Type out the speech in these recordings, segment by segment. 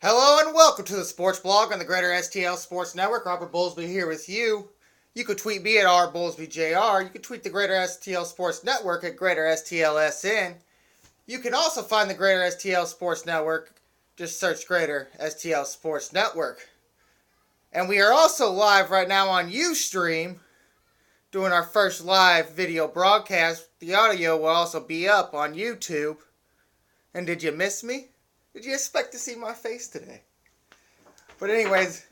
Hello and welcome to the Sports Blog on the Greater STL Sports Network. Robert Bowlesby here with you. You could tweet me at rbowlesbyjr. You could tweet the Greater STL Sports Network at Greater STLSN. You can also find the Greater STL Sports Network. Just search Greater STL Sports Network. And we are also live right now on Ustream, doing our first live video broadcast. The audio will also be up on YouTube. And did you miss me? Did you expect to see my face today? But anyways,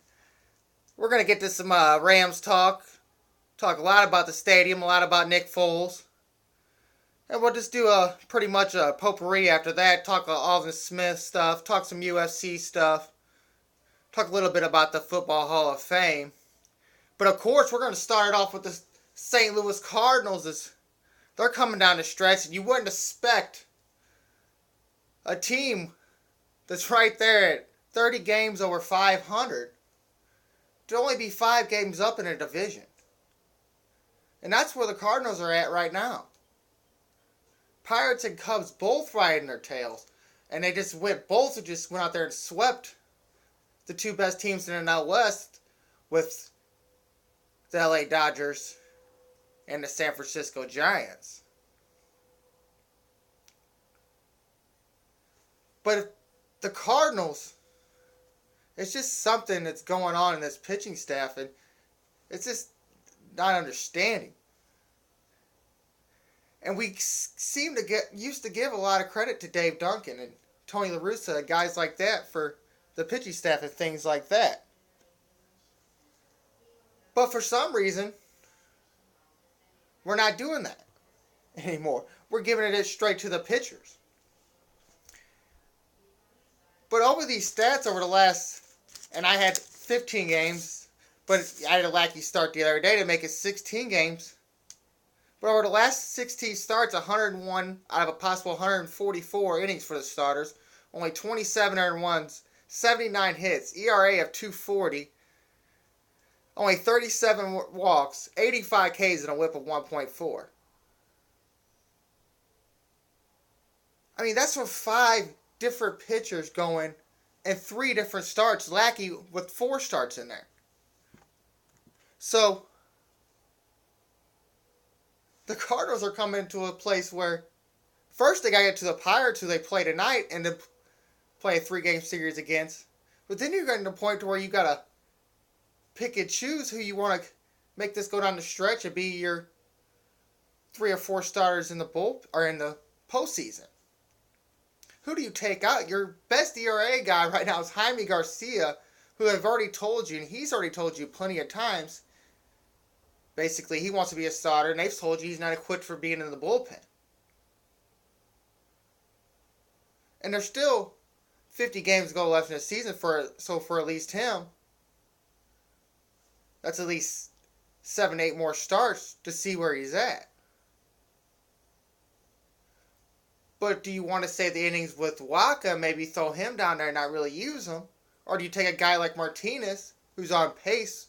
we're going to get to some Rams talk. Talk a lot about the stadium, a lot about Nick Foles. And we'll just do pretty much a potpourri after that. Talk Alvin Smith stuff. Talk some UFC stuff. Talk a little bit about the Football Hall of Fame. But of course, we're going to start off with the St. Louis Cardinals. They're coming down the stretch, and you wouldn't expect a team that's right there at 30 games over 500 to only be 5 games up in a division. And that's where the Cardinals are at right now. Pirates and Cubs both riding their tails. And they both just went out there and swept the two best teams in the NL West with the LA Dodgers and the San Francisco Giants. But the Cardinals, it's just something that's going on in this pitching staff, and it's just not understanding. And we seem to used to give a lot of credit to Dave Duncan and Tony La Russa, guys like that, for the pitching staff and things like that. But for some reason, we're not doing that anymore. We're giving it straight to the pitchers. But over these stats over the last, and I had 15 games, but I had a lucky start the other day to make it 16 games. But over the last 16 starts, 101 out of a possible 144 innings for the starters, only 27 earned runs, 79 hits, ERA of 2.40, only 37 walks, 85 Ks, and a whip of 1.4. I mean, that's with 5 different pitchers going and 3 different starts. Lackey with 4 starts in there. So the Cardinals are coming to a place where first they got to get to the Pirates, who they play tonight, and then play a 3-game series against. But then you're getting to the point where you got to pick and choose who you want to make this go down the stretch and be your 3 or 4 starters in the postseason. Who do you take out? Your best ERA guy right now is Jaime Garcia, who I've already told you, and he's already told you plenty of times, basically he wants to be a starter, and they've told you he's not equipped for being in the bullpen. And there's still 50 games to go left in the season, so for at least him, that's at least 7-8 more starts to see where he's at. But do you want to save the innings with Waka, maybe throw him down there and not really use him? Or do you take a guy like Martinez, who's on pace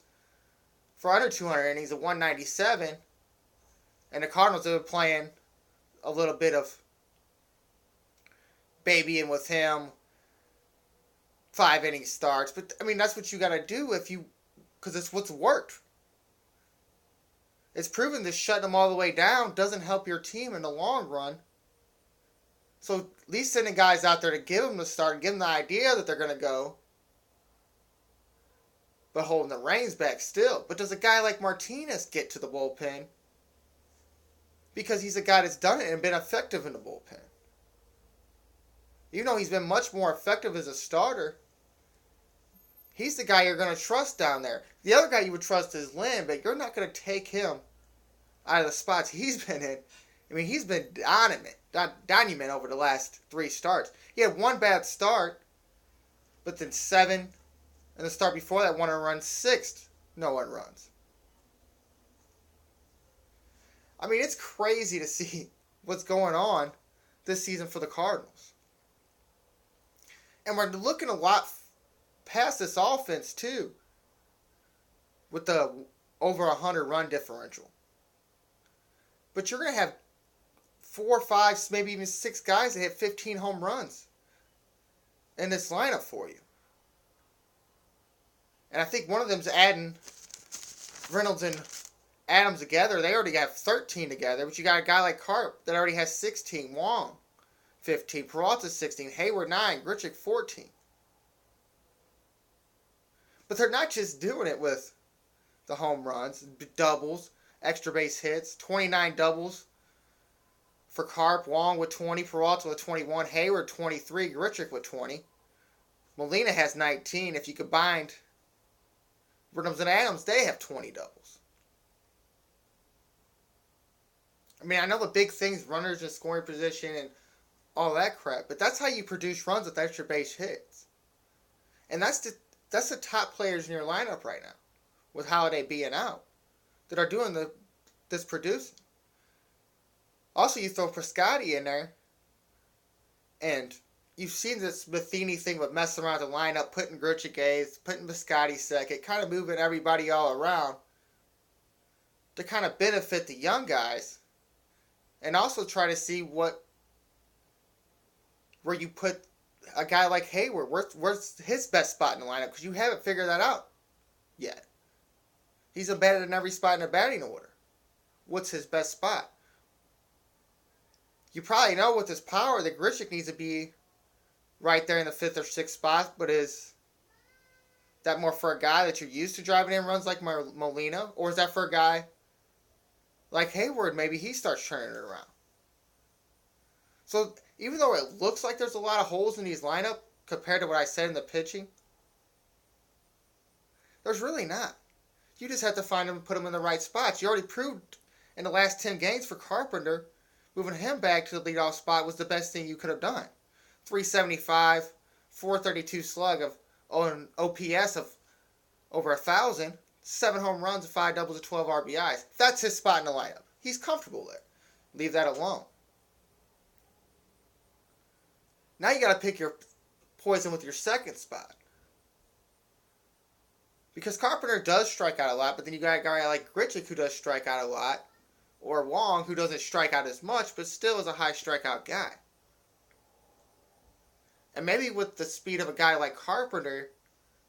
for under 200 innings at 197, and the Cardinals have been playing a little bit of babying with him, 5 inning starts. But, I mean, that's what you got to do because it's what's worked. It's proven that shutting them all the way down doesn't help your team in the long run. So at least sending guys out there to give them the start and give them the idea that they're going to go, but holding the reins back still. But does a guy like Martinez get to the bullpen? Because he's a guy that's done it and been effective in the bullpen. Even though he's been much more effective as a starter, he's the guy you're going to trust down there. The other guy you would trust is Lynn, but you're not going to take him out of the spots he's been in. I mean, he's been dynamite over the last 3 starts. He had 1 bad start, but then 7, and the start before that, 1 run, 6 no-run runs. I mean, it's crazy to see what's going on this season for the Cardinals. And we're looking a lot past this offense, too, with the over 100 run differential. But you're going to have 4, 5, maybe even 6 guys that hit 15 home runs in this lineup for you. And I think one of them's adding Reynolds and Adams together. They already got 13 together. But you got a guy like Carp that already has 16. Wong, 15. Peralta, 16. Hayward, 9. Grichuk, 14. But they're not just doing it with the home runs, doubles, extra base hits, 29 doubles for Carp. Wong with 20. Peralta with 21. Hayward, 23. Grichuk with 20. Molina has 19. If you combined Reynolds and Adams, they have 20 doubles. I mean, I know the big things, runners in scoring position and all that crap, but that's how you produce runs with extra base hits. And that's the top players in your lineup right now, with Holiday being out, that are doing this producing. Also, you throw Piscotty in there, and you've seen this Matheny thing with messing around the lineup, putting Grichuk eighth, putting Piscotty second, kind of moving everybody all around to kind of benefit the young guys, and also try to see where you put a guy like Hayward. Where's his best spot in the lineup? Because you haven't figured that out yet. He's embedded in every spot in the batting order. What's his best spot? You probably know with his power that Grichuk needs to be right there in the 5th or 6th spot, but is that more for a guy that you're used to driving in runs like Molina? Or is that for a guy like Hayward? Maybe he starts turning it around. So even though it looks like there's a lot of holes in these lineup compared to what I said in the pitching, there's really not. You just have to find them and put them in the right spots. You already proved in the last 10 games for Carpenter, moving him back to the leadoff spot was the best thing you could have done. 375, 432 slug of an OPS of over 1,000, 7 home runs, 5 doubles, and 12 RBIs. That's his spot in the lineup. He's comfortable there. Leave that alone. Now you got to pick your poison with your second spot. Because Carpenter does strike out a lot, but then you got a guy like Grichuk who does strike out a lot, or Wong who doesn't strike out as much, but still is a high strikeout guy. And maybe with the speed of a guy like Carpenter,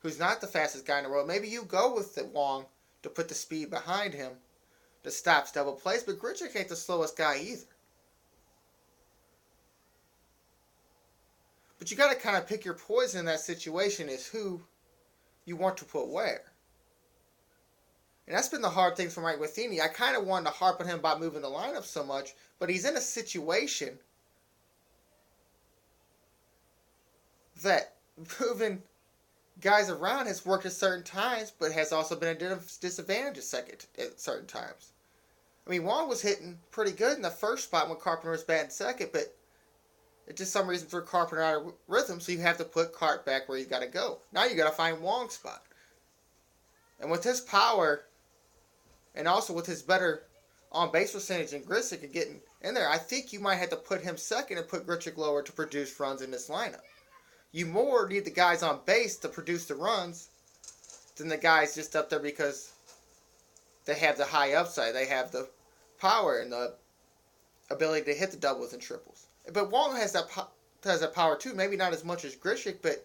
who's not the fastest guy in the world, maybe you go with the Wong to put the speed behind him to stop double plays, but Grichuk ain't the slowest guy either. But you got to kind of pick your poison in that situation is who you want to put where. And that's been the hard thing for Mike Matheny. I kind of wanted to harp on him about moving the lineup so much, but he's in a situation that moving guys around has worked at certain times, but has also been a disadvantage at certain times. I mean, Wong was hitting pretty good in the first spot when Carpenter was batting second, but it just some reason threw Carpenter out of rhythm, so you have to put Carp back where he's got to go. Now you got to find Wong's spot. And with his power, and also with his better on-base percentage and Grichuk and getting in there, I think you might have to put him second and put Grichuk lower to produce runs in this lineup. You more need the guys on base to produce the runs than the guys just up there because they have the high upside. They have the power and the ability to hit the doubles and triples. But Wong has that power too. Maybe not as much as Grichuk, but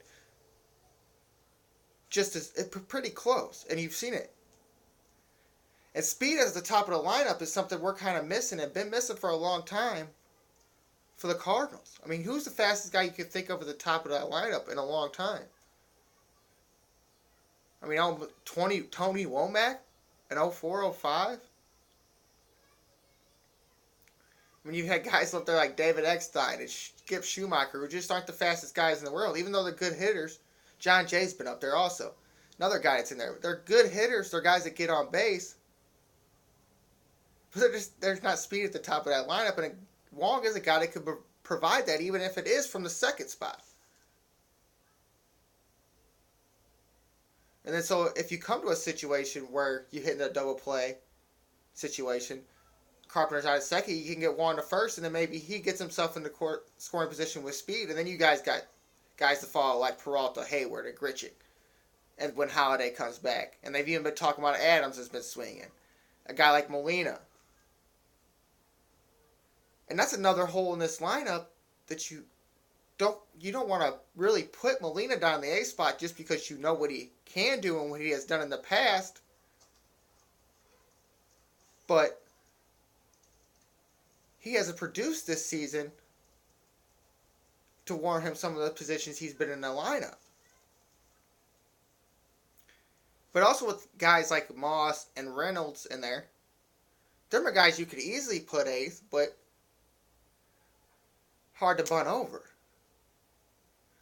just as pretty close. And you've seen it. And speed at the top of the lineup is something we're kind of missing and been missing for a long time for the Cardinals. I mean, who's the fastest guy you could think of at the top of that lineup in a long time? I mean, Tony Womack in 04, 05? I mean, you had guys up there like David Eckstein and Skip Schumacher who just aren't the fastest guys in the world, even though they're good hitters. John Jay's been up there also. Another guy that's in there. They're good hitters. They're guys that get on base. But there's not speed at the top of that lineup, and Wong is a guy that could provide that, even if it is from the second spot. And then so if you come to a situation where you hit in a double play situation, Carpenter's out at second, you can get Wong to first, and then maybe he gets himself in the scoring position with speed, and then you guys got guys to follow like Peralta, Hayward, and Grichuk, and when Holiday comes back. And they've even been talking about Adams has been swinging. A guy like Molina. And that's another hole in this lineup that you you don't want to really put Molina down in the A spot just because you know what he can do and what he has done in the past. But he hasn't produced this season to warrant him some of the positions he's been in the lineup. But also with guys like Moss and Reynolds in there, them are guys you could easily put eighth, but hard to bunt over.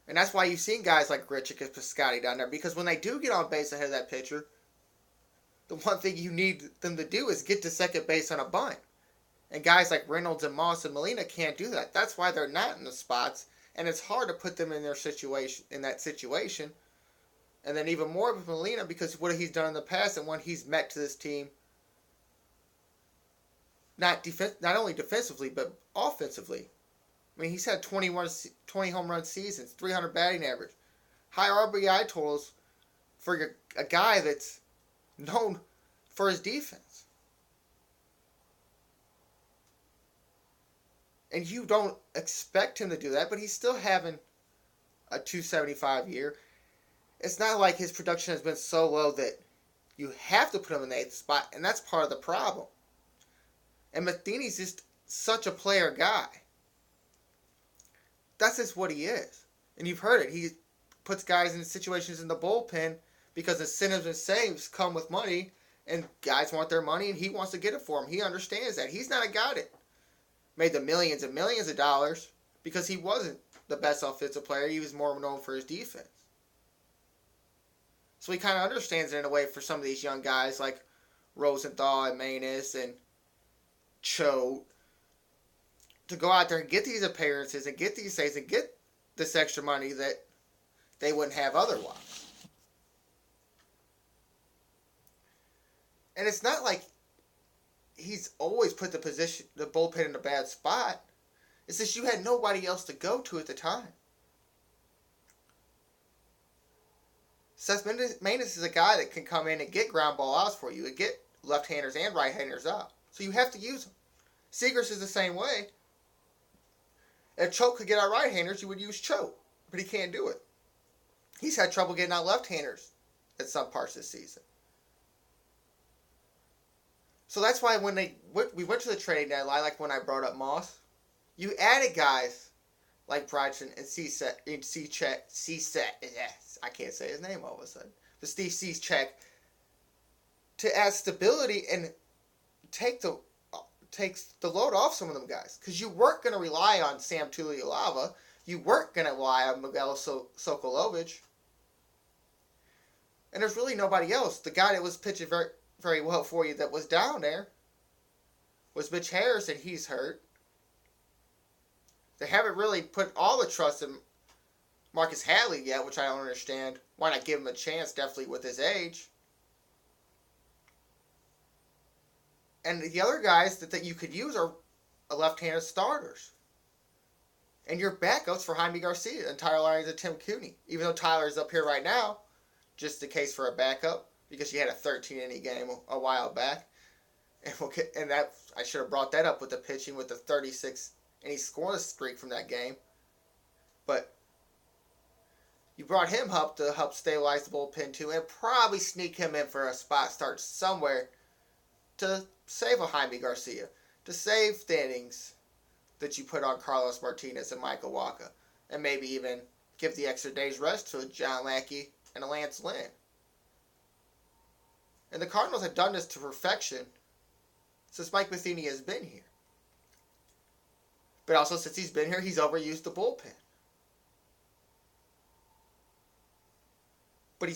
And that's why you've seen guys like Grichuk and Piscotty down there, because when they do get on base ahead of that pitcher, the one thing you need them to do is get to second base on a bunt. And guys like Reynolds and Moss and Molina can't do that. That's why they're not in the spots, and it's hard to put them in that situation. And then even more with Molina, because of what he's done in the past and when he's met to this team, not only defensively, but offensively. I mean, he's had 20 home run seasons, 300 batting average, high RBI totals for a guy that's known for his defense. And you don't expect him to do that, but he's still having a 275 year. It's not like his production has been so low that you have to put him in the eighth spot, and that's part of the problem. And Matheny's just such a player guy. That's just what he is. And you've heard it. He puts guys in situations in the bullpen because incentives and saves come with money, and guys want their money, and he wants to get it for them. He understands that. He's not a guy that made the millions and millions of dollars because he wasn't the best offensive player. He was more known for his defense. So he kind of understands it in a way for some of these young guys like Rosenthal and Maness and Choate to go out there and get these appearances and get these saves and get this extra money that they wouldn't have otherwise. And it's not like he's always put the bullpen in a bad spot. It's just you had nobody else to go to at the time. Seth Maness is a guy that can come in and get ground ball outs for you and get left-handers and right-handers out. So you have to use them. Seagrass is the same way. If Choate could get out right-handers, you would use Choate. But he can't do it. He's had trouble getting out left-handers at some parts this season. So that's why when we went to the trade deadline, like when I brought up Moss, you added guys like Bryson and Cishek. Yes, I can't say his name all of a sudden. The Steve Cishek to add stability and takes the load off some of them guys. Because you weren't going to rely on Sam Tuliolava. You weren't going to rely on Miguel Sokolovic. And there's really nobody else. The guy that was pitching very, very well for you that was down there was Mitch Harris, and he's hurt. They haven't really put all the trust in Marcus Hadley yet, which I don't understand. Why not give him a chance, definitely with his age? And the other guys that you could use are left-handed starters. And your backups for Jaime Garcia and Tyler Lyons and Tim Cooney. Even though Tyler's up here right now, just the case for a backup, because he had a 13-inning game a while back. And that I should have brought that up with the pitching with the 36-inning scoreless streak from that game. But you brought him up to help stabilize the bullpen too, and probably sneak him in for a spot start somewhere to save a Jaime Garcia, to save the innings that you put on Carlos Martinez and Michael Wacha, and maybe even give the extra day's rest to a John Lackey and a Lance Lynn. And the Cardinals have done this to perfection since Mike Matheny has been here. But also since he's been here, he's overused the bullpen. But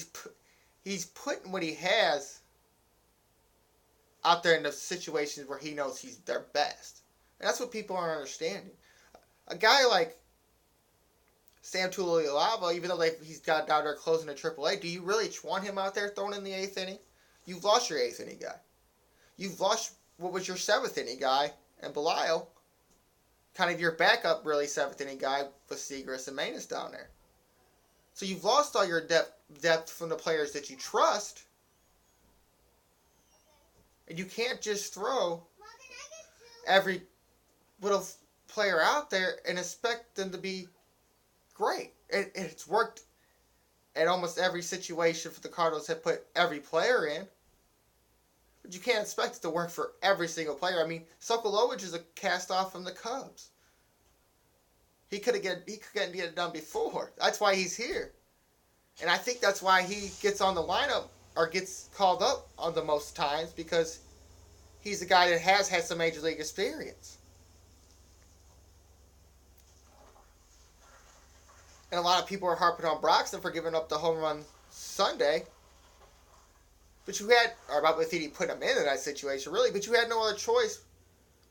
he's putting what he has out there in the situations where he knows he's their best. And that's what people aren't understanding. A guy like Sam Tuliolava, even though he's got down there closing to AAA, do you really want him out there throwing in the 8th inning? You've lost your 8th inning guy. You've lost what was your 7th inning guy, and Belial, kind of your backup, really 7th inning guy with Seagrass and Maness down there. So you've lost all your depth from the players that you trust, and you can't just throw every little player out there and expect them to be great. It's worked at almost every situation for the Cardinals have put every player in. But you can't expect it to work for every single player. I mean, Sokolowicz is a cast off from the Cubs. He could get it done before. That's why he's here. And I think that's why he gets on the lineup or gets called up on the most times, because he's a guy that has had some major league experience. And a lot of people are harping on Broxton for giving up the home run Sunday. But you had, or about Matheny put him in that situation, really, but you had no other choice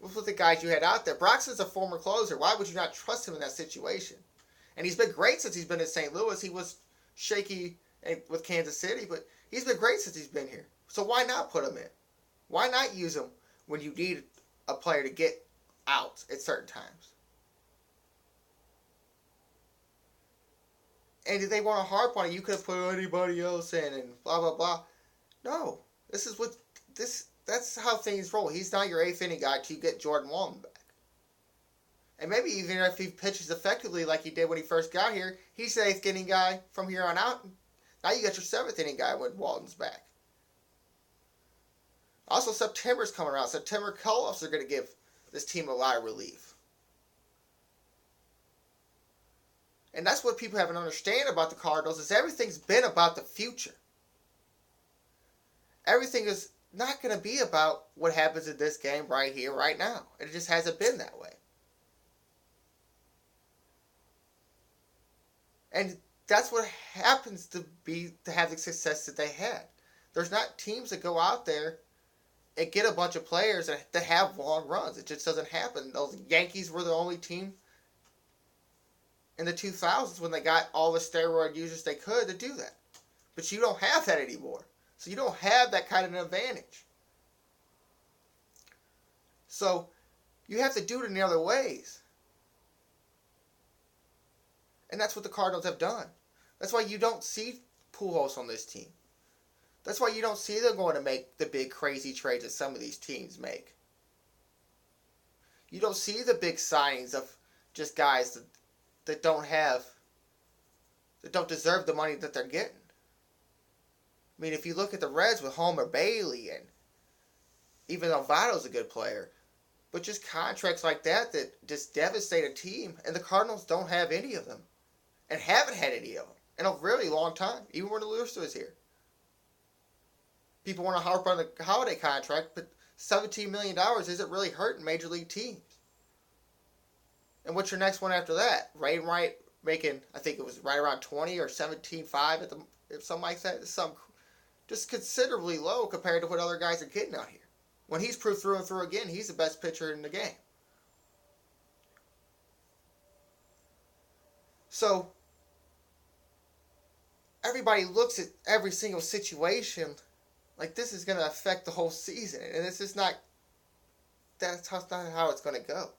with the guys you had out there. Broxton's a former closer. Why would you not trust him in that situation? And he's been great since he's been in St. Louis. He was shaky with Kansas City, but he's been great since he's been here. So why not put him in? Why not use him when you need a player to get out at certain times? And if they want to harp on it, you could have put anybody else in and blah, blah, blah. No. That's how things roll. He's not your eighth inning guy till you get Jordan Walton back. And maybe even if he pitches effectively like he did when he first got here, he's the eighth inning guy from here on out. Now you got your seventh inning guy when Walton's back. Also, September's coming around. September call-offs are going to give this team a lot of relief. And that's what people haven't understand about the Cardinals, is everything's been about the future. Everything is not going to be about what happens in this game right here, right now. It just hasn't been that way. And that's what happens to have the success that they had. There's not teams that go out there and get a bunch of players that have long runs. It just doesn't happen. Those Yankees were the only team in the 2000s when they got all the steroid users they could to do that. But you don't have that anymore. So you don't have that kind of an advantage. So you have to do it in the other ways. And that's what the Cardinals have done. That's why you don't see Pujols on this team. That's why you don't see them going to make the big crazy trades that some of these teams make. You don't see the big signings of just guys that don't deserve the money that they're getting. I mean, if you look at the Reds with Homer Bailey, and even though Votto's a good player, but just contracts like that just devastate a team, and the Cardinals don't have any of them, and haven't had any of them in a really long time, even when Lewis was here. People want to harp on the Holiday contract, but $17 million isn't really hurting major league teams. And what's your next one after that? Wainwright making, I think it was right around 20 or 17.5 something like that. Just considerably low compared to what other guys are getting out here. When he's proved through and through again, he's the best pitcher in the game. So, everybody looks at every single situation like this is going to affect the whole season. And it's just not, that's not how it's going to go.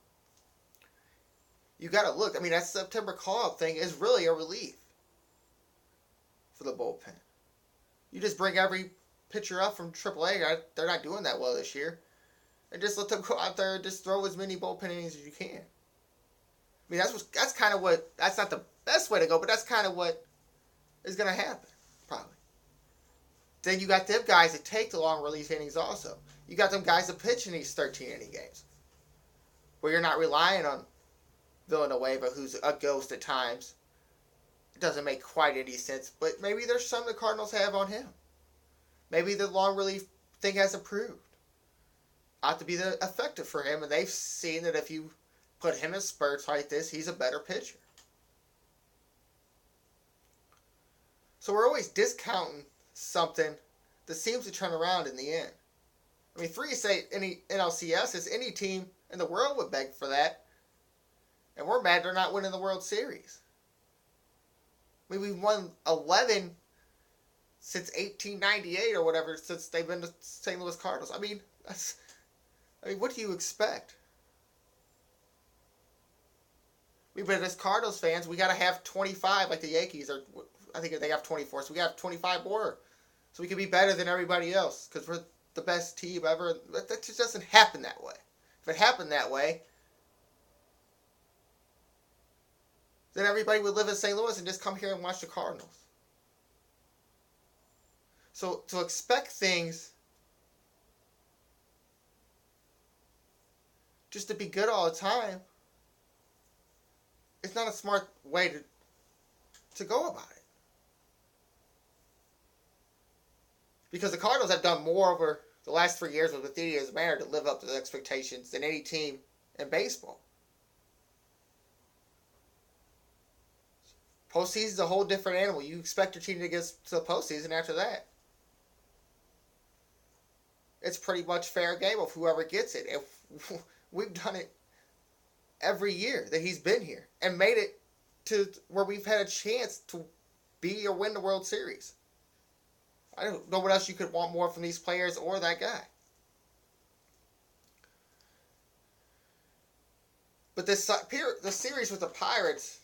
You got to look. I mean, that September call-up thing is really a relief for the bullpen. You just bring every pitcher up from AAA. They're not doing that well this year. And just let them go out there and just throw as many bullpen innings as you can. I mean, that's kind of what, that's not the best way to go, but that's kind of what is going to happen, probably. Then you got them guys that take the long relief innings also. You got them guys that pitch in these 13-inning games, where you're not relying on Villanueva, who's a ghost at times. It doesn't make quite any sense, but maybe there's some the Cardinals have on him. Maybe the long relief thing has improved. Ought to be effective for him, and they've seen that if you put him in spurts like this, he's a better pitcher. So we're always discounting something that seems to turn around in the end. I mean, 3-8 any NLCS is any team in the world would beg for that. And we're mad they're not winning the World Series. I mean, we've won 11 since 1898 or whatever, since they've been the St. Louis Cardinals. I mean, what do you expect? But as Cardinals fans, we got to have 25 like the Yankees, or I think they have 24, so we got to have 25 more. So we can be better than everybody else because we're the best team ever. But that just doesn't happen that way. If it happened that way, then everybody would live in St. Louis and just come here and watch the Cardinals. So to expect things just to be good all the time, it's not a smart way to go about it. Because the Cardinals have done more over the last 3 years with Athenia's manner to live up to the expectations than any team in baseball. Postseason's a whole different animal. You expect your team to get to the postseason after that. It's pretty much fair game of whoever gets it. And we've done it every year that he's been here and made it to where we've had a chance to be or win the World Series. I don't know what else you could want more from these players or that guy. But the series with the Pirates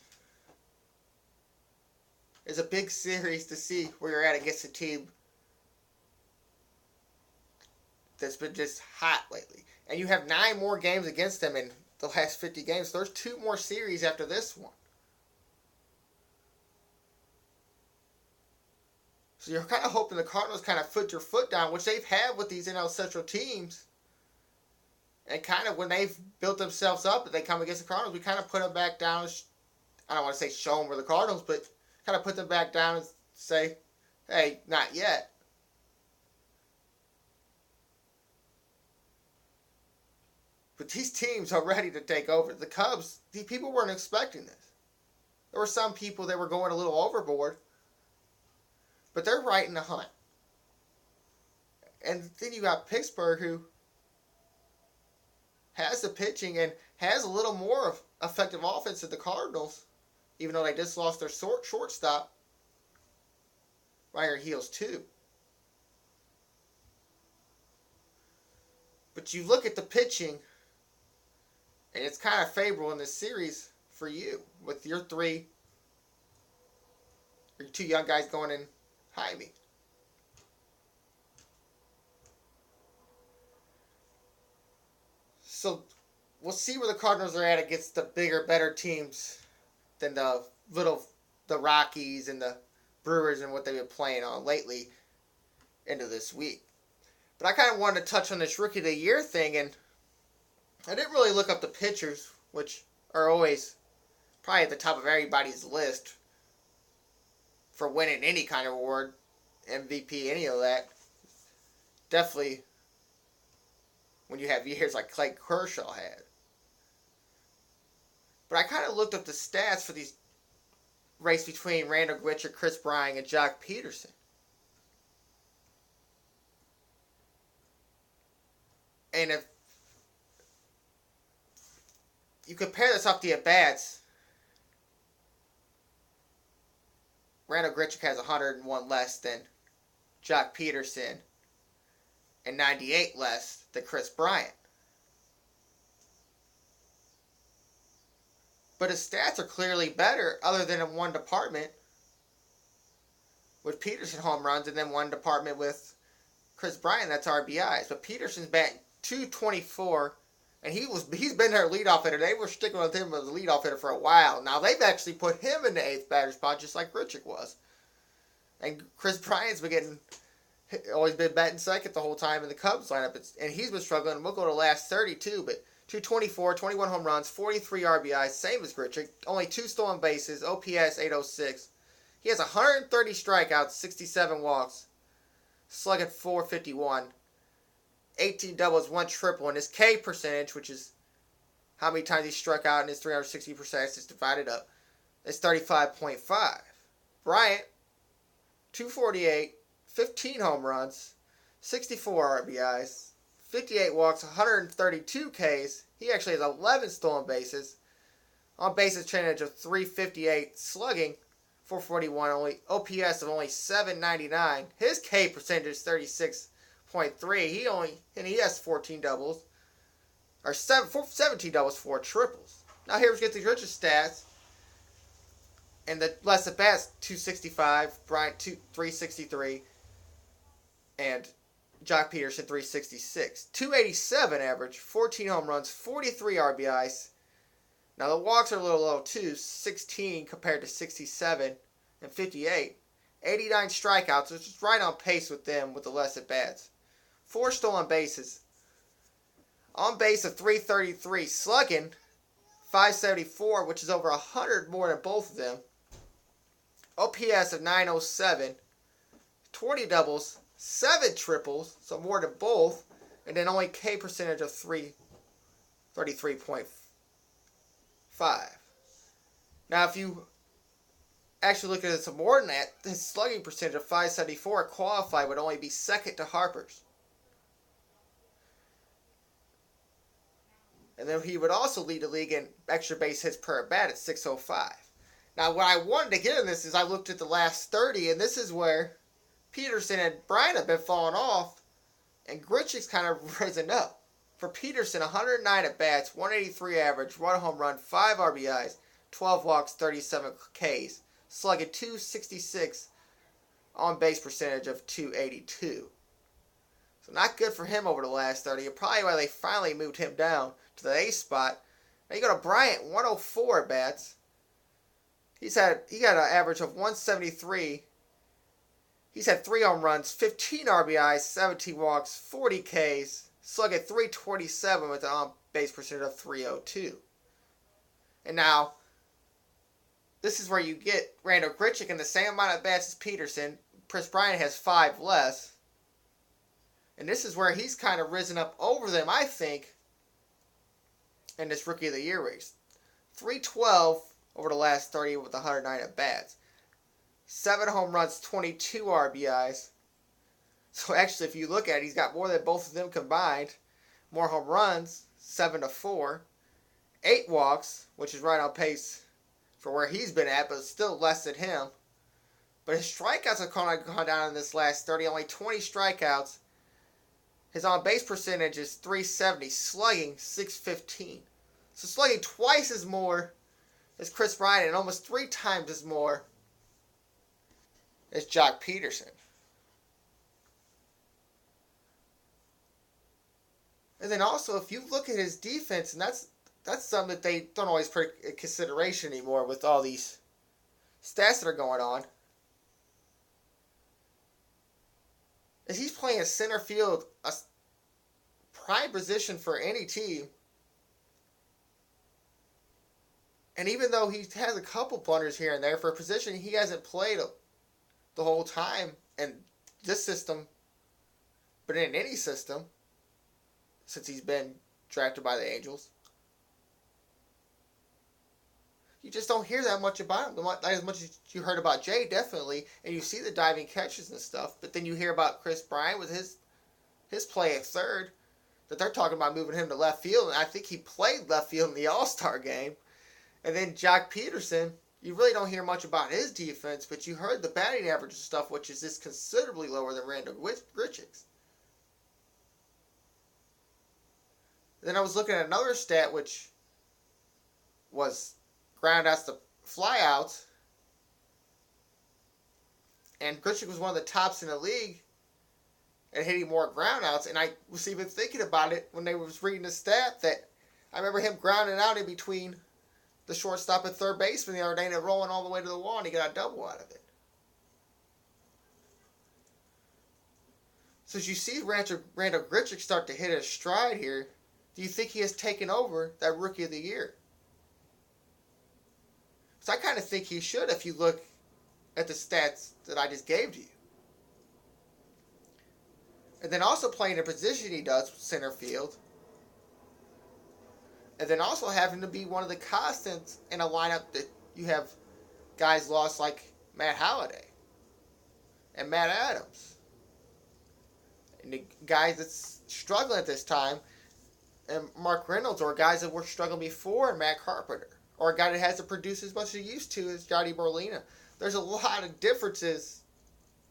is a big series to see where you're at against a team that's been just hot lately. And you have 9 more games against them in the last 50 games. There's 2 more series after this one. So you're kind of hoping the Cardinals kind of put their foot down, which they've had with these NL Central teams. And kind of when they've built themselves up, if they come against the Cardinals, we kind of put them back down. I don't want to say show them we're the Cardinals, but kind of put them back down and say, hey, not yet. But these teams are ready to take over. The Cubs, the people weren't expecting this. There were some people that were going a little overboard. But they're right in the hunt. And then you got Pittsburgh, who has the pitching and has a little more of effective offense than the Cardinals, even though they just lost their shortstop. Right on heels too. But you look at the pitching, and it's kind of favorable in this series for you with your 2 young guys going in Jaime. So we'll see where the Cardinals are at against the bigger, better teams than the Rockies and the Brewers and what they've been playing on lately into this week. But I kind of wanted to touch on this Rookie of the Year thing, and I didn't really look up the pitchers, which are always probably at the top of everybody's list for winning any kind of award, MVP, any of that. Definitely when you have years like Clay Kershaw had. But I kind of looked up the stats for these race between Randall Grichuk, Chris Bryant, and Jock Peterson. And if you compare this off the at-bats, Randall Grichuk has 101 less than Jock Peterson and 98 less than Chris Bryant. But his stats are clearly better other than in one department with Peterson home runs and then one department with Chris Bryant, that's RBIs. But Peterson's batting .224, and he's been their leadoff hitter. They were sticking with him as a leadoff hitter for a while. Now they've actually put him in the 8th batter spot just like Grichuk was. And Chris Bryant's always been batting second the whole time in the Cubs lineup, and he's been struggling. And we'll go to the last 32, but .224, 21 home runs, 43 RBIs, same as Grichuk. Only 2 stolen bases, OPS 806. He has 130 strikeouts, 67 walks, slugging .451. 18 doubles, 1 triple, and his K percentage, which is how many times he struck out in his 360%, just divided up, is 35.5. Bryant, 248, 15 home runs, 64 RBIs, 58 walks, 132 Ks. He actually has 11 stolen bases, on bases percentage of 358, slugging 441, only OPS of only 799. His K percentage is 36.3. He has 14 doubles, or 17 doubles, 4 triples. Now here's get the Richard stats. And the less at bats, 265, Bryant 363, and Jock Peterson 366. 287 average, 14 home runs, 43 RBIs, Now the walks are a little low too, 16 compared to 67 and 58. 89 strikeouts, which is right on pace with them with the less at bats. 4 stolen bases. On base of 333. Slugging 574, which is over 100 more than both of them. OPS of 907. 20 doubles, 7 triples, so more than both, and then only K percentage of 33.5. Now, if you actually look at it some more than that, his slugging percentage of 574 qualified would only be second to Harper's. And then he would also lead the league in extra base hits per at bat at 605. Now, what I wanted to get in this is I looked at the last 30, and this is where Peterson and Bryant have been falling off, and Grichuk's kind of risen up. For Peterson, 109 at bats, 183 average, 1 home run, 5 RBIs, 12 walks, 37 Ks, slugging 266, on base percentage of 282. So not good for him over the last 30. And probably why they finally moved him down to the ace spot. Now you go to Bryant, 104 at bats. He got an average of 173. He's had 3 home runs, 15 RBIs, 17 walks, 40 Ks, slugging 327 with an on-base percentage of 302. And now, this is where you get Randall Grichuk in the same amount of bats as Peterson. Chris Bryant has 5 less. And this is where he's kind of risen up over them, I think, in this Rookie of the Year race. 312 over the last 30 with 109 at bats. 7 home runs, 22 RBIs. So actually, if you look at it, he's got more than both of them combined. More home runs, 7-4. 8 walks, which is right on pace for where he's been at, but still less than him. But his strikeouts have gone down in this last 30. Only 20 strikeouts. His on-base percentage is 370, slugging 615. So slugging twice as more as Chris Bryant and almost 3 times as more as Jock Peterson. And then also, if you look at his defense, and that's something that they don't always put in consideration anymore with all these stats that are going on, is he's playing center field, a prime position for any team. And even though he has a couple blunders here and there for a position he hasn't played the whole time in this system, but in any system, since he's been drafted by the Angels, you just don't hear that much about him. Not as much as you heard about Jay, definitely, and you see the diving catches and stuff, but then you hear about Chris Bryant with his play at third, that they're talking about moving him to left field, and I think he played left field in the All-Star game. And then Jock Peterson, you really don't hear much about his defense, but you heard the batting average and stuff, which is just considerably lower than Randall Grichuk's. Then I was looking at another stat, which was ground outs to flyouts, and Grichuk was one of the tops in the league at hitting more ground outs, and I was even thinking about it when they was reading the stat that I remember him grounding out in between the shortstop and third baseman the other day and it rolling all the way to the wall and he got a double out of it. So as you see Randall Grichuk start to hit his stride here, do you think he has taken over that Rookie of the Year? So I kind of think he should if you look at the stats that I just gave to you. And then also playing the position he does, center field. And then also having to be one of the constants in a lineup that you have guys lost like Matt Holliday and Matt Adams. And the guys that's struggling at this time, and Mark Reynolds, or guys that were struggling before, and Matt Carpenter. Or a guy that hasn't produced as much as he used to as Yadi Molina. There's a lot of differences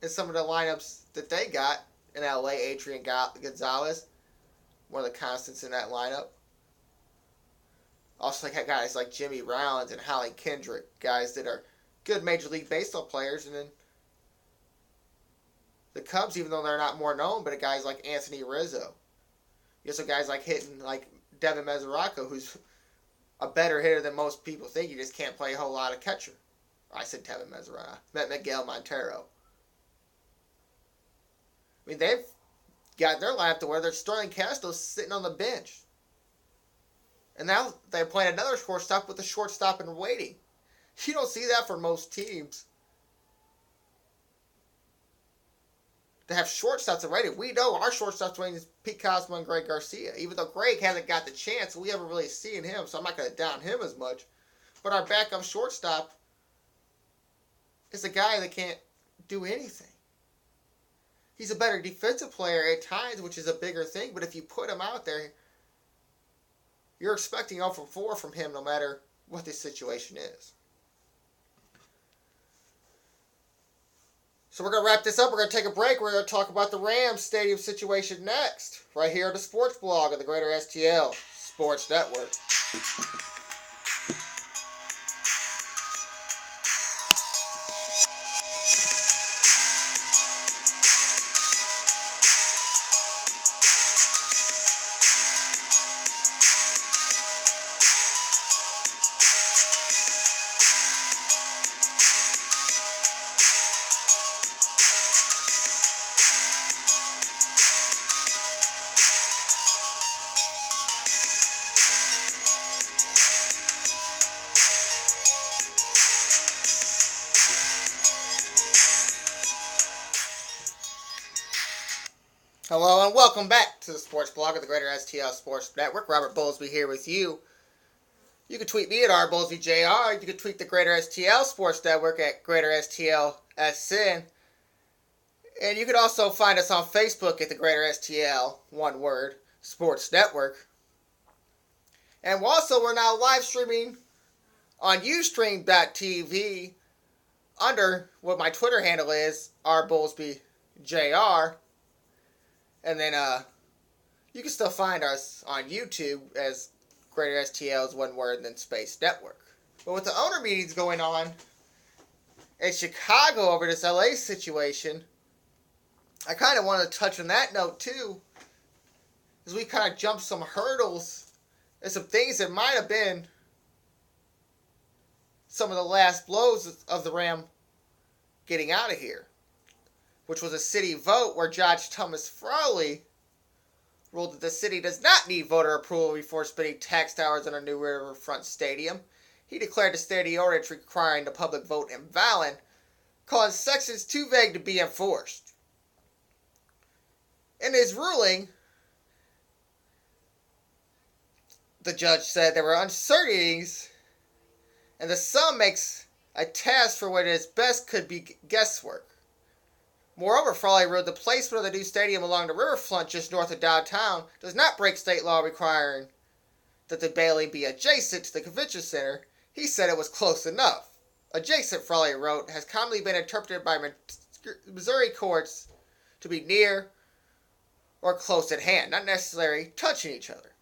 in some of the lineups that they got in LA. Adrian Gonzalez, one of the constants in that lineup. Also, like guys like Jimmy Rollins and Holly Kendrick, guys that are good Major League Baseball players. And then the Cubs, even though they're not more known, but guys like Anthony Rizzo. You have some guys like hitting like Devin Mesoraco, who's a better hitter than most people think. He just can't play a whole lot of catcher. I said Tevin Mezzarana. Met Miguel Montero. I mean, they've got their lineup to where they're Sterling Castro's sitting on the bench. And now they're playing another shortstop with a shortstop in waiting. You don't see that for most teams. To have shortstops in waiting. We know our shortstops waiting is Pete Cosmo and Greg Garcia. Even though Greg hasn't got the chance, we haven't really seen him, so I'm not going to down him as much. But our backup shortstop is a guy that can't do anything. He's a better defensive player at times, which is a bigger thing, but if you put him out there, you're expecting 0 for 4 from him no matter what the situation is. So we're going to wrap this up. We're going to take a break. We're going to talk about the Rams stadium situation next, right here on the Sports Blog of the Greater STL Sports Network. Hello and welcome back to the Sports Blog of the Greater STL Sports Network. Robert Bowlesby here with you. You can tweet me at rbowlesbyjr. You can tweet the Greater STL Sports Network at Greater STLSN. And you can also find us on Facebook at the Greater STL, one word, Sports Network. And also we're now live streaming on Ustream.tv under what my Twitter handle is, rbowlesbyjr. And then you can still find us on YouTube as Greater STL's one word and then Space Network. But with the owner meetings going on in Chicago over this LA situation, I kind of want to touch on that note too, as we kind of jumped some hurdles and some things that might have been some of the last blows of the Ram getting out of here, which was a city vote where Judge Thomas Frawley ruled that the city does not need voter approval before spending tax dollars on a new riverfront stadium. He declared the standing ordinance requiring the public vote invalid, calling sections too vague to be enforced. In his ruling, the judge said there were uncertainties, and the sum makes a test for what is best could be guesswork. Moreover, Frawley ruled the placement of the new stadium along the riverfront just north of downtown does not break state law requiring that the building be adjacent to the convention center. He said it was close enough. Adjacent, Frawley wrote, has commonly been interpreted by Missouri courts to be near or close at hand, not necessarily touching each other.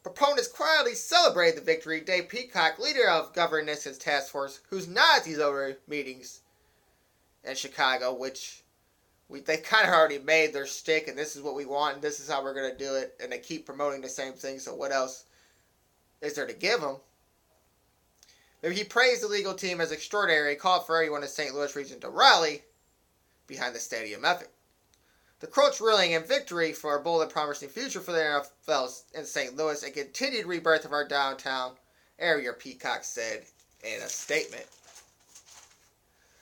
Proponents quietly celebrated the victory. Dave Peacock, leader of Governance Task Force, who's not at these owner meetings in Chicago, which they kind of already made their stick, and this is what we want, and this is how we're going to do it, and they keep promoting the same thing, so what else is there to give them? Maybe he praised the legal team as extraordinary and called for everyone in the St. Louis region to rally behind the stadium effort. The Croach ruling and victory for a bold and promising future for the NFL in St. Louis and continued rebirth of our downtown area, Peacock said in a statement.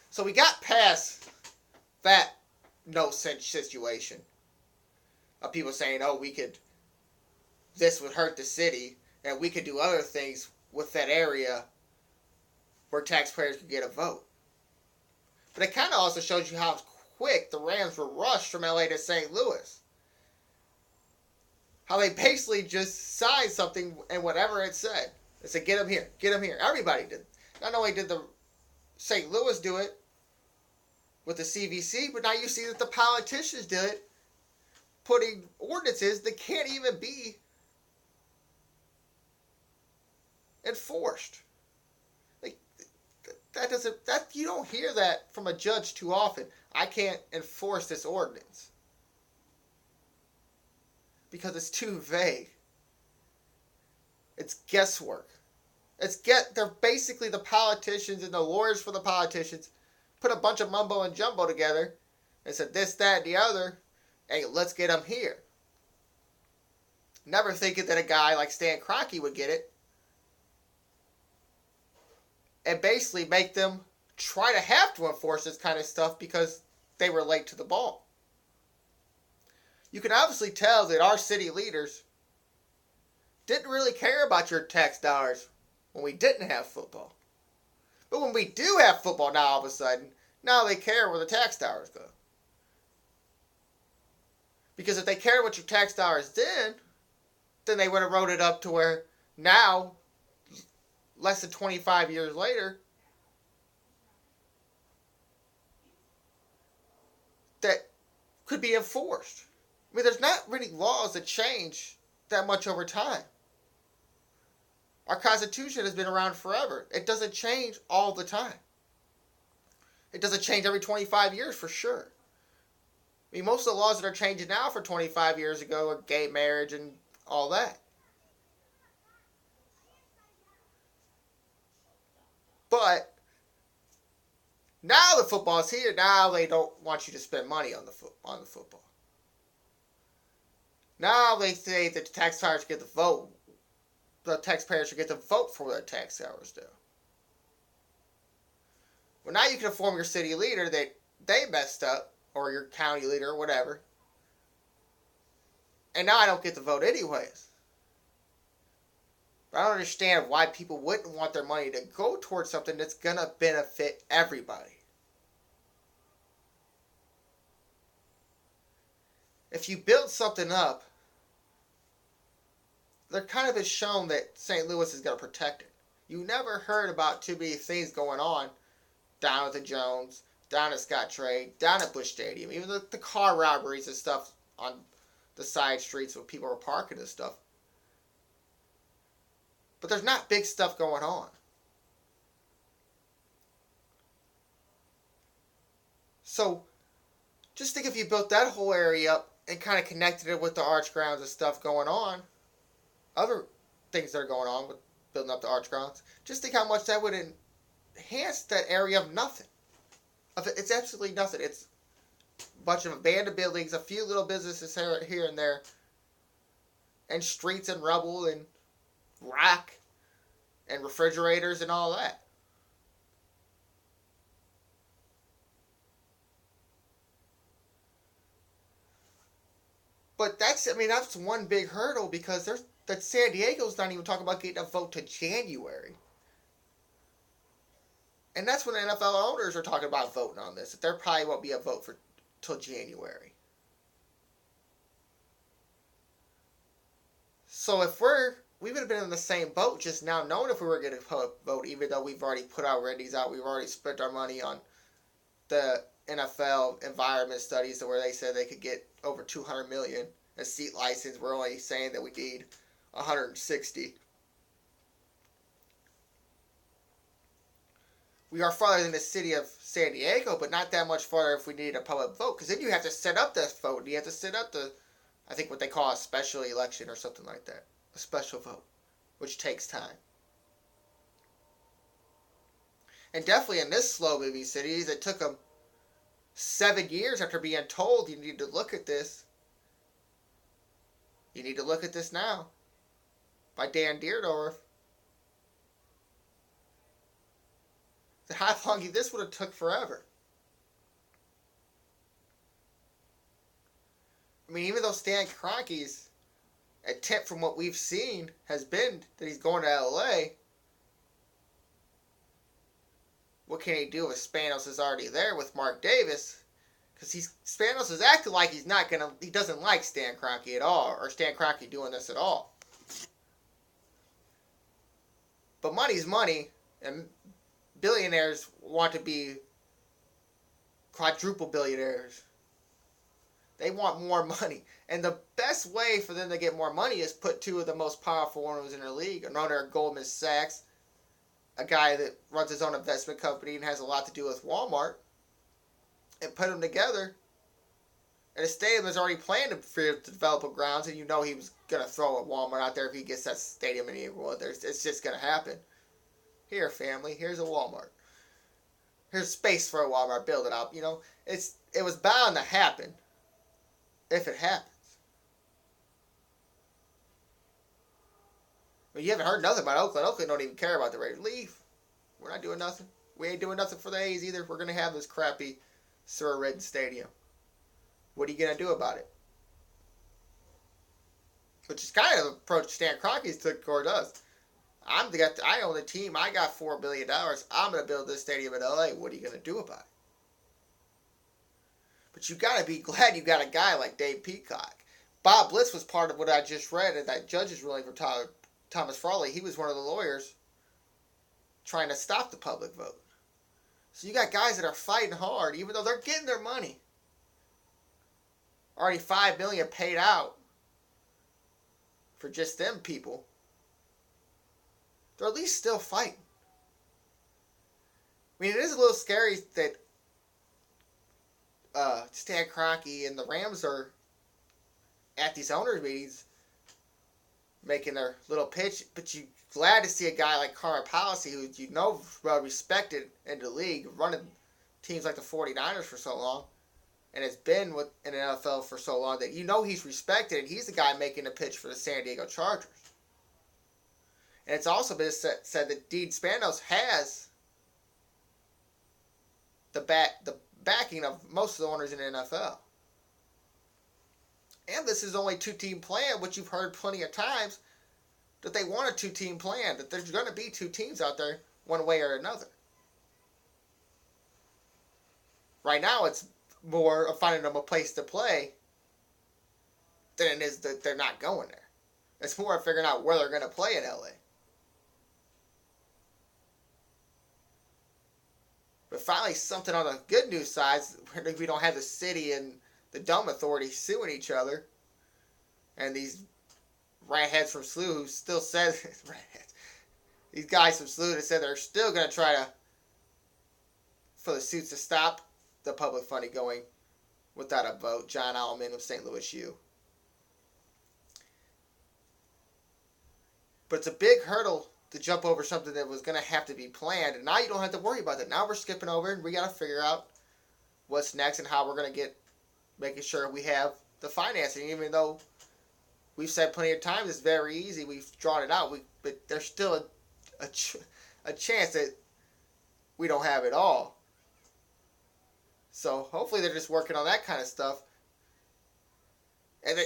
So we got past that no-sense situation of people saying, oh, this would hurt the city, and we could do other things with that area where taxpayers could get a vote. But it kind of also shows you how quick the Rams were rushed from LA to St. Louis. How they basically just signed something and whatever it said. They said, get them here, get them here. Everybody did. Not only did the St. Louis do it with the CVC, but now you see that the politicians did it, putting ordinances that can't even be enforced. Like, you don't hear that from a judge too often. I can't enforce this ordinance because it's too vague. It's guesswork. They're basically the politicians and the lawyers for the politicians put a bunch of mumbo and jumbo together and said this, that, and the other. Hey, let's get them here. Never thinking that a guy like Stan Kroenke would get it and basically make them try to have to enforce this kind of stuff because they were late to the ball. You can obviously tell that our city leaders didn't really care about your tax dollars when we didn't have football. But when we do have football now, all of a sudden, now they care where the tax dollars go. Because if they cared what your tax dollars did, then they would have wrote it up to where now, less than 25 years later, that could be enforced. I mean, there's not really laws that change that much over time. Our Constitution has been around forever. It doesn't change all the time. It doesn't change every 25 years for sure. I mean, most of the laws that are changing now for 25 years ago are gay marriage and all that. But now the football's here. Now they don't want you to spend money on the football. Now they say that the taxpayers get the vote. The taxpayers should get to vote for what their tax dollars do. Well, now you can inform your city leader that they messed up, or your county leader, or whatever. And now I don't get the vote anyways. But I don't understand why people wouldn't want their money to go towards something that's going to benefit everybody. If you build something up, there kind of is shown that St. Louis is going to protect it. You never heard about too many things going on down at the Jones, down at Scottrade, down at Busch Stadium, even the car robberies and stuff on the side streets where people were parking and stuff. But there's not big stuff going on. So, just think if you built that whole area up and kind of connected it with the arch grounds and stuff going on, other things that are going on with building up the arch grounds, just think how much that would enhance that area of nothing. It's absolutely nothing. It's a bunch of abandoned buildings, a few little businesses here and there, and streets and rubble and rock and refrigerators and all that. But that's one big hurdle because that San Diego's not even talking about getting a vote to January. And that's when the NFL owners are talking about voting on this. There probably won't be a vote till January. So if we would have been in the same boat just now, knowing if we were going to vote, even though we've already put our readies out, we've already spent our money on the NFL environment studies where they said they could get over 200 million. A seat license, we're only saying that we need 160. We are farther than the city of San Diego, but not that much farther if we needed a public vote. Because then you have to set up this vote. You have to set up I think what they call a special election or something like that. A special vote, which takes time. And definitely in this slow-moving cities, it took them 7 years after being told you need to look at this. You need to look at this now. By Dan Deerdorf. How long this would have took forever. I mean, even though Stan Kroenke's attempt from what we've seen has been that he's going to LA, what can he do if Spanos is already there with Mark Davis? Because Spanos is acting like he doesn't like Stan Kroenke at all, or Stan Kroenke doing this at all. But money's money, and billionaires want to be quadruple billionaires. They want more money. And the best way for them to get more money is put two of the most powerful owners in the league, an owner of Goldman Sachs, a guy that runs his own investment company and has a lot to do with Walmart, and put them together. And the stadium is already planned to develop a grounds, and you know he was going to throw a Walmart out there if he gets that stadium in England. It's just going to happen. Here, family, here's a Walmart. Here's space for a Walmart. Build it up. It was bound to happen if it happens. But you haven't heard nothing about Oakland. Oakland don't even care about the Raiders. Leave. We're not doing nothing. We ain't doing nothing for the A's either. We're going to have this crappy Sir Red Stadium. What are you going to do about it? Which is kind of the approach Stan Kroenke's took toward us. I own the team. I got $4 billion. I'm going to build this stadium in LA. What are you going to do about it? But you got to be glad you got a guy like Dave Peacock. Bob Blitz was part of what I just read in that judge's ruling for Thomas Frawley. He was one of the lawyers trying to stop the public vote. So you got guys that are fighting hard, even though they're getting their money. Already $5 million paid out for just them people. They're at least still fighting. I mean, it is a little scary that Stan Kroenke and the Rams are at these owners' meetings making their little pitch, but you're glad to see a guy like Carmen Policy, who well respected in the league, running teams like the 49ers for so long, and has been in the NFL for so long, that he's respected, and he's the guy making the pitch for the San Diego Chargers. And it's also been said that Dean Spanos has the backing of most of the owners in the NFL. And this is only a two-team plan, which you've heard plenty of times, that they want a two-team plan, that there's going to be two teams out there one way or another. Right now, it's more of finding them a place to play than it is that they're not going there. It's more of figuring out where they're going to play in LA. But finally, something on the good news side, where we don't have the city and the Dome Authority suing each other, and these ratheads from SLU who still said these guys from SLU that said they're still going to try for the suits to stop the public funding going without a vote. John Allman of St. Louis U. But it's a big hurdle to jump over something that was going to have to be planned, and now you don't have to worry about that. Now we're skipping over, and we got to figure out what's next and how we're going to making sure we have the financing, even though we've said plenty of times it's very easy. We've drawn it out, but there's still a chance that we don't have it all. So hopefully they're just working on that kind of stuff. And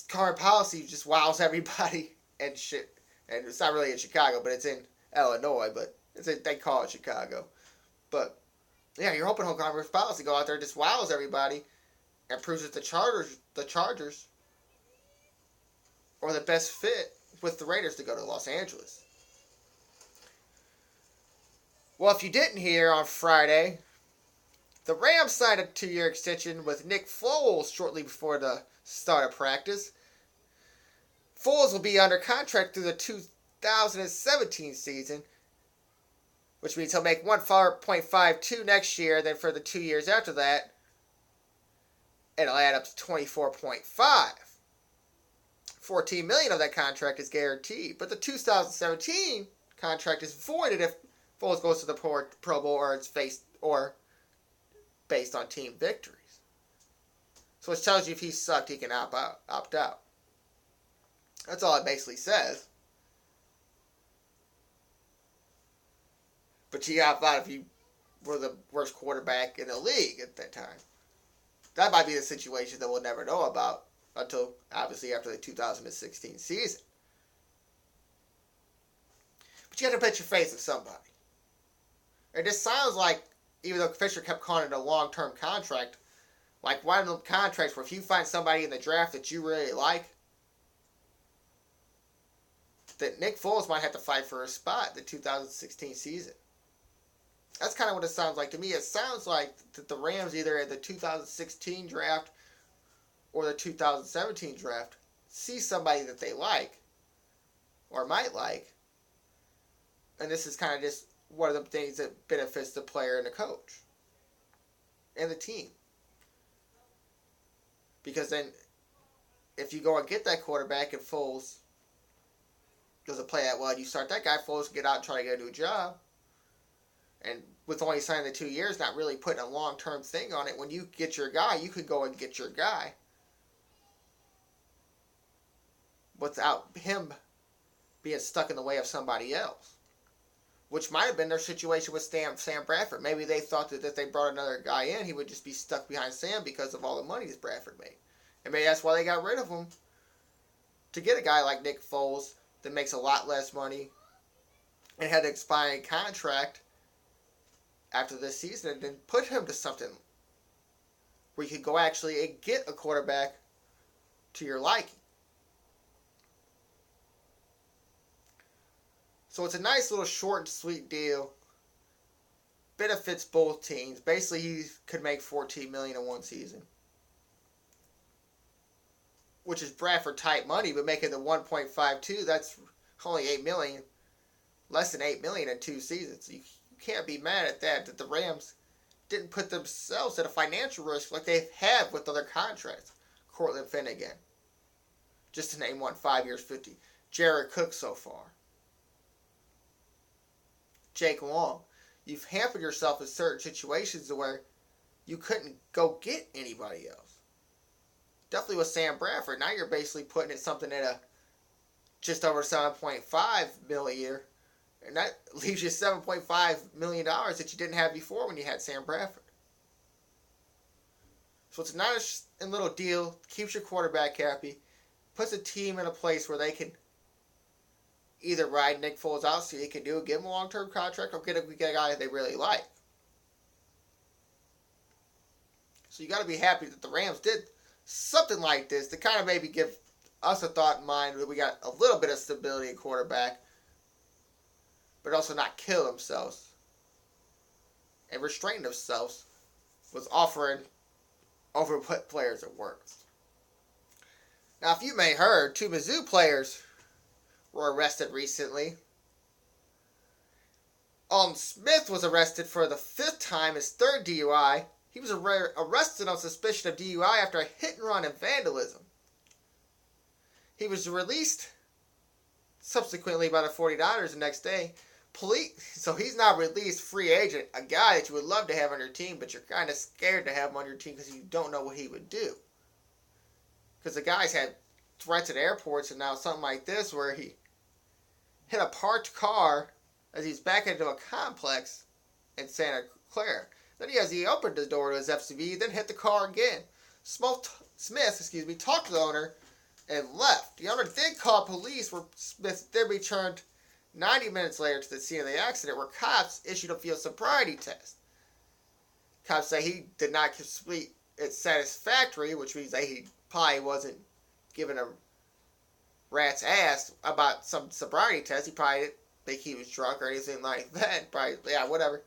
current policy just wows everybody and shit. And it's not really in Chicago, but it's in Illinois, but they call it Chicago. But yeah, you're hoping Congress policy go out there and just wows everybody and proves that the Chargers are the best fit with the Raiders to go to Los Angeles. Well, if you didn't hear on Friday, the Rams signed a 2-year extension with Nick Foles shortly before the start of practice. Foles will be under contract through the 2017 season, which means he'll make $1.52 next year. Then for the 2 years after that, it'll add up to $24.5. $14 million of that contract is guaranteed, but the 2017 contract is voided if Foles goes to the Pro Bowl or it's based on team victories. So it tells you if he sucked, he can opt out. That's all it basically says. But you opt out if you were the worst quarterback in the league at that time. That might be the situation that we'll never know about until, obviously, after the 2016 season. But you have to bet your faith with somebody. And this sounds like, even though Fisher kept calling it a long-term contract, like one of them contracts where if you find somebody in the draft that you really like, that Nick Foles might have to fight for a spot the 2016 season. That's kind of what it sounds like to me. It sounds like that the Rams either at the 2016 draft or the 2017 draft see somebody that they like or might like, and this is kind of just one of the things that benefits the player and the coach and the team. Because then if you go and get that quarterback and Foles doesn't play that well, you start that guy, Foles can get out and try to get a new job. And with only signing the 2 years, not really putting a long-term thing on it, when you get your guy, you could go and get your guy without him being stuck in the way of somebody else. Which might have been their situation with Sam Bradford. Maybe they thought that if they brought another guy in, he would just be stuck behind Sam because of all the money that Bradford made. And maybe that's why they got rid of him. To get a guy like Nick Foles that makes a lot less money and had an expiring contract after this season, and then put him to something where you could go actually and get a quarterback to your liking. So it's a nice little short and sweet deal. Benefits both teams. Basically, he could make $14 million in one season, which is Bradford type money, but making the 1.52, that's only $8 million, less than $8 million in 2 seasons. You can't be mad at that the Rams didn't put themselves at a financial risk like they have with other contracts. Cortland Finnegan, just to name one, 5 years, 50. Jared Cook so far. Jake Long. You've hampered yourself in certain situations where you couldn't go get anybody else. Definitely with Sam Bradford. Now you're basically putting it something at a just over $7.5 million a year. And that leaves you $7.5 million that you didn't have before when you had Sam Bradford. So it's a nice and little deal. Keeps your quarterback happy. Puts a team in a place where they can either ride Nick Foles out, see what he can do, give him a long-term contract, or get a guy they really like. So you got to be happy that the Rams did something like this to kind of maybe give us a thought in mind that we got a little bit of stability at quarterback, but also not kill themselves and restrain themselves with offering overput players at work. Now, if you may have heard, 2 Mizzou players were arrested recently. Alden Smith was arrested for the 5th time, his 3rd DUI. He was arrested on suspicion of DUI after a hit and run and vandalism. He was released subsequently by the 49ers the next day. So he's not released, free agent, a guy that you would love to have on your team, but you're kind of scared to have him on your team because you don't know what he would do. Because the guy's had threats at airports, and now something like this where he hit a parked car as he's back into a complex in Santa Clara. Then he opened the door to his FCV, then hit the car again. Smith, talked to the owner and left. The owner did call police, where Smith then returned 90 minutes later to the scene of the accident, where cops issued a field sobriety test. Cops say he did not complete it satisfactory, which means that he probably wasn't giving a rat's ass about some sobriety test. He probably didn't think he was drunk or anything like that. Probably, yeah, whatever.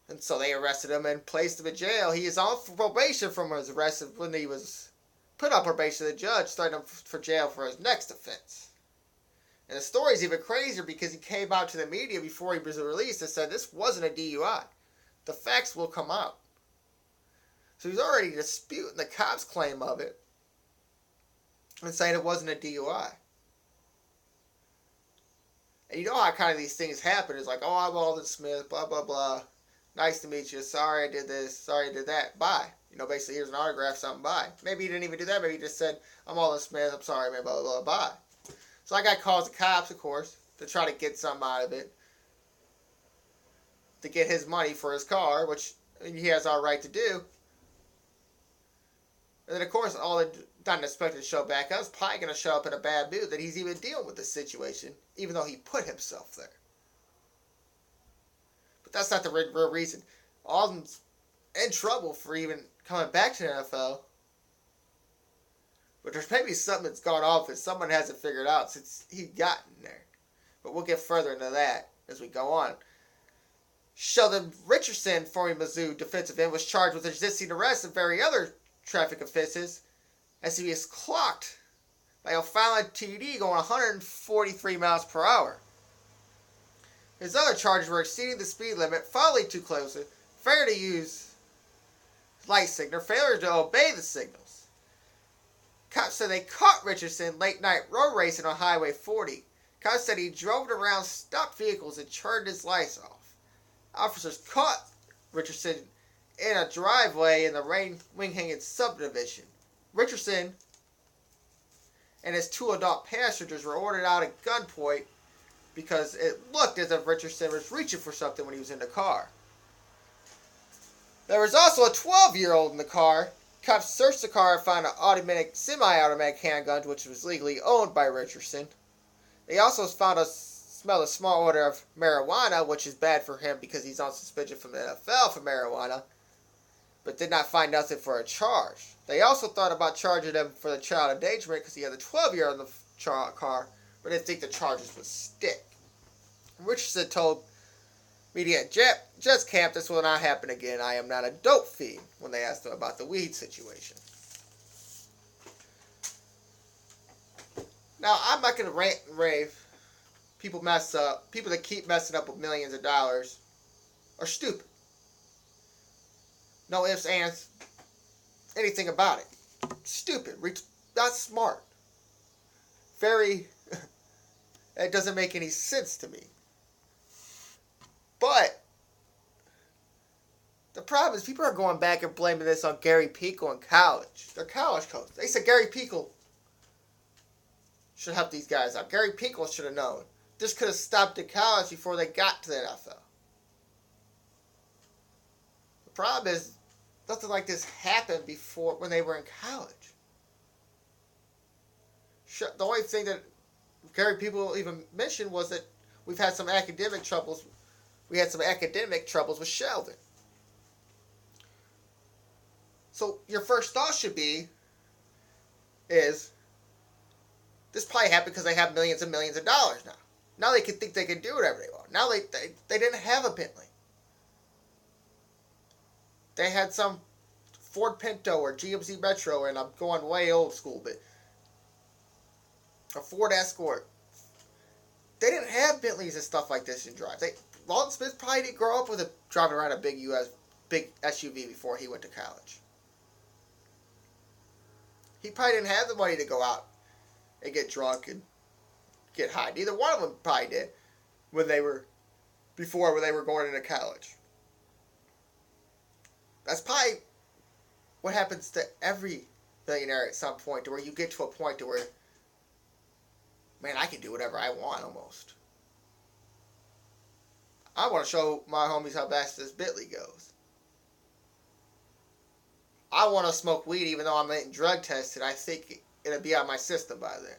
And so they arrested him and placed him in jail. He is on probation from his arrest when he was put on probation. The judge started him for jail for his next offense. And the story's even crazier because he came out to the media before he was released and said this wasn't a DUI. The facts will come out. So he's already disputing the cops' claim of it and saying it wasn't a DUI. And you know how kind of these things happen. It's like, oh, I'm Alden Smith, blah, blah, blah. Nice to meet you. Sorry I did this. Sorry I did that. Bye. Basically, here's an autograph, something, bye. Maybe he didn't even do that. Maybe he just said, I'm Alden Smith. I'm sorry, man, blah, blah, blah, bye. So that guy calls the cops, of course, to try to get something out of it. To get his money for his car, which he has all right to do. And then, of course, not expected to show back up. He's probably going to show up in a bad mood that he's even dealing with this situation, even though he put himself there. But that's not the real reason. Alden's in trouble for even coming back to the NFL. But there's maybe something that's gone off that someone hasn't figured out since he got in there. But we'll get further into that as we go on. Sheldon Richardson, former Mizzou defensive end, was charged with resisting arrest and various other traffic offenses as he was clocked by a O'Fallon TD going 143 miles per hour. His other charges were exceeding the speed limit, following too closely, failure to use light signal, failure to obey the signals. Cops said they caught Richardson late night road racing on Highway 40. Cops said he drove around stopped vehicles and turned his lights off. Officers caught Richardson in a driveway in the Wing-Hanging subdivision. Richardson and his two adult passengers were ordered out at gunpoint because it looked as if Richardson was reaching for something when he was in the car. There was also a 12-year-old in the car. Cops searched the car and found an semi-automatic handgun, which was legally owned by Richardson. They also smelled a small odor of marijuana, which is bad for him because he's on suspension from the NFL for marijuana, but did not find nothing for a charge. They also thought about charging him for the child endangerment because he had a 12-year-old in the car, but didn't think the charges would stick. Richardson told media at Jets camp this will not happen again. I am not a dope fiend, when they asked him about the weed situation. Now, I'm not going to rant and rave. People mess up. People that keep messing up with millions of dollars are stupid. No ifs, ands, anything about it. Stupid. Not smart. Very... It doesn't make any sense to me. But the problem is people are going back and blaming this on Gary Pickle in college. Their college coach. They said Gary Pickle should help these guys out. Gary Pickle should have known. This could have stopped in college before they got to the NFL. The problem is nothing like this happened before when they were in college. The only thing that Gary Pickle even mentioned was that we've had some academic troubles. We had some academic troubles with Sheldon. So your first thought should be, this probably happened because they have millions and millions of dollars now. Now they can think they can do whatever they want. Now they didn't have a Bentley. They had some Ford Pinto or GMC Metro, and I'm going way old school, but a Ford Escort. They didn't have Bentleys and stuff like this in drive. Lawton Smith probably didn't grow up with driving around a big SUV before he went to college. He probably didn't have the money to go out and get drunk and get high. Neither one of them probably did when they were going into college. That's probably what happens to every billionaire at some point, to where you get to a point to where, man, I can do whatever I want almost. I want to show my homies how fast this Bentley goes. I want to smoke weed even though I'm getting drug tested. I think it'll be out of my system by then.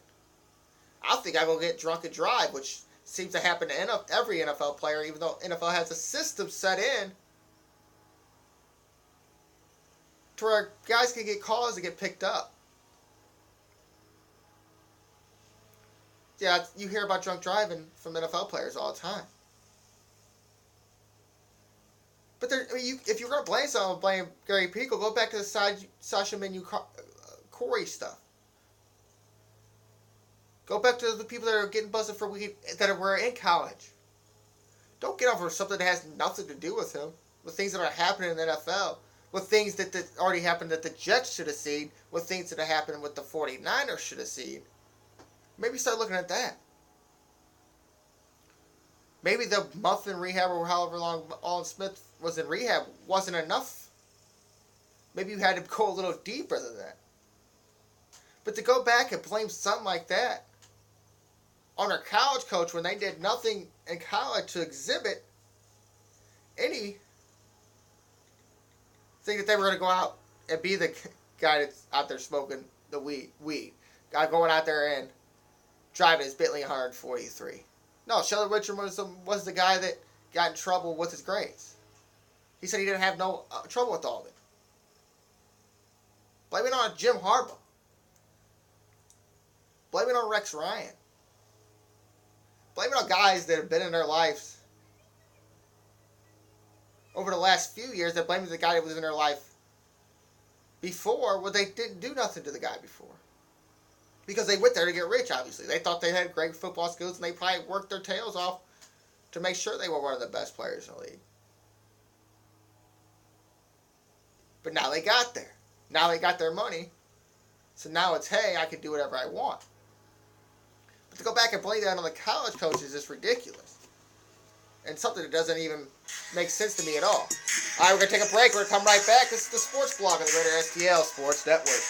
I think I will get drunk and drive, which seems to happen to every NFL player, even though NFL has a system set in to where guys can get calls and get picked up. Yeah, you hear about drunk driving from NFL players all the time. But if you're going to blame someone, blame Gary Pickle, go back to the Sasha Menu Corey stuff. Go back to the people that are getting busted for weed that were in college. Don't get over something that has nothing to do with him, with things that are happening in the NFL, with things that already happened that the Jets should have seen, with things that have happened with the 49ers should have seen. Maybe start looking at that. Maybe the month in rehab or however long Alden Smith was in rehab wasn't enough. Maybe you had to go a little deeper than that. But to go back and blame something like that on our college coach when they did nothing in college to exhibit any thing that they were going to go out and be the guy that's out there smoking the weed. Guy going out there and driving his Bentley 143. No, Sheldon Richardson was the guy that got in trouble with his grades. He said he didn't have no trouble with all of it. Blame it on Jim Harbaugh. Blame it on Rex Ryan. Blame it on guys that have been in their lives over the last few years, that blame the guy that was in their life before, when they didn't do nothing to the guy before. Because they went there to get rich, obviously. They thought they had great football skills, and they probably worked their tails off to make sure they were one of the best players in the league. But now they got there. Now they got their money. So now it's, hey, I can do whatever I want. But to go back and blame that on the college coaches is just ridiculous. And something that doesn't even make sense to me at all. All right, we're going to take a break. We're going to come right back. This is the Sports Blog on the Greater STL Sports Network.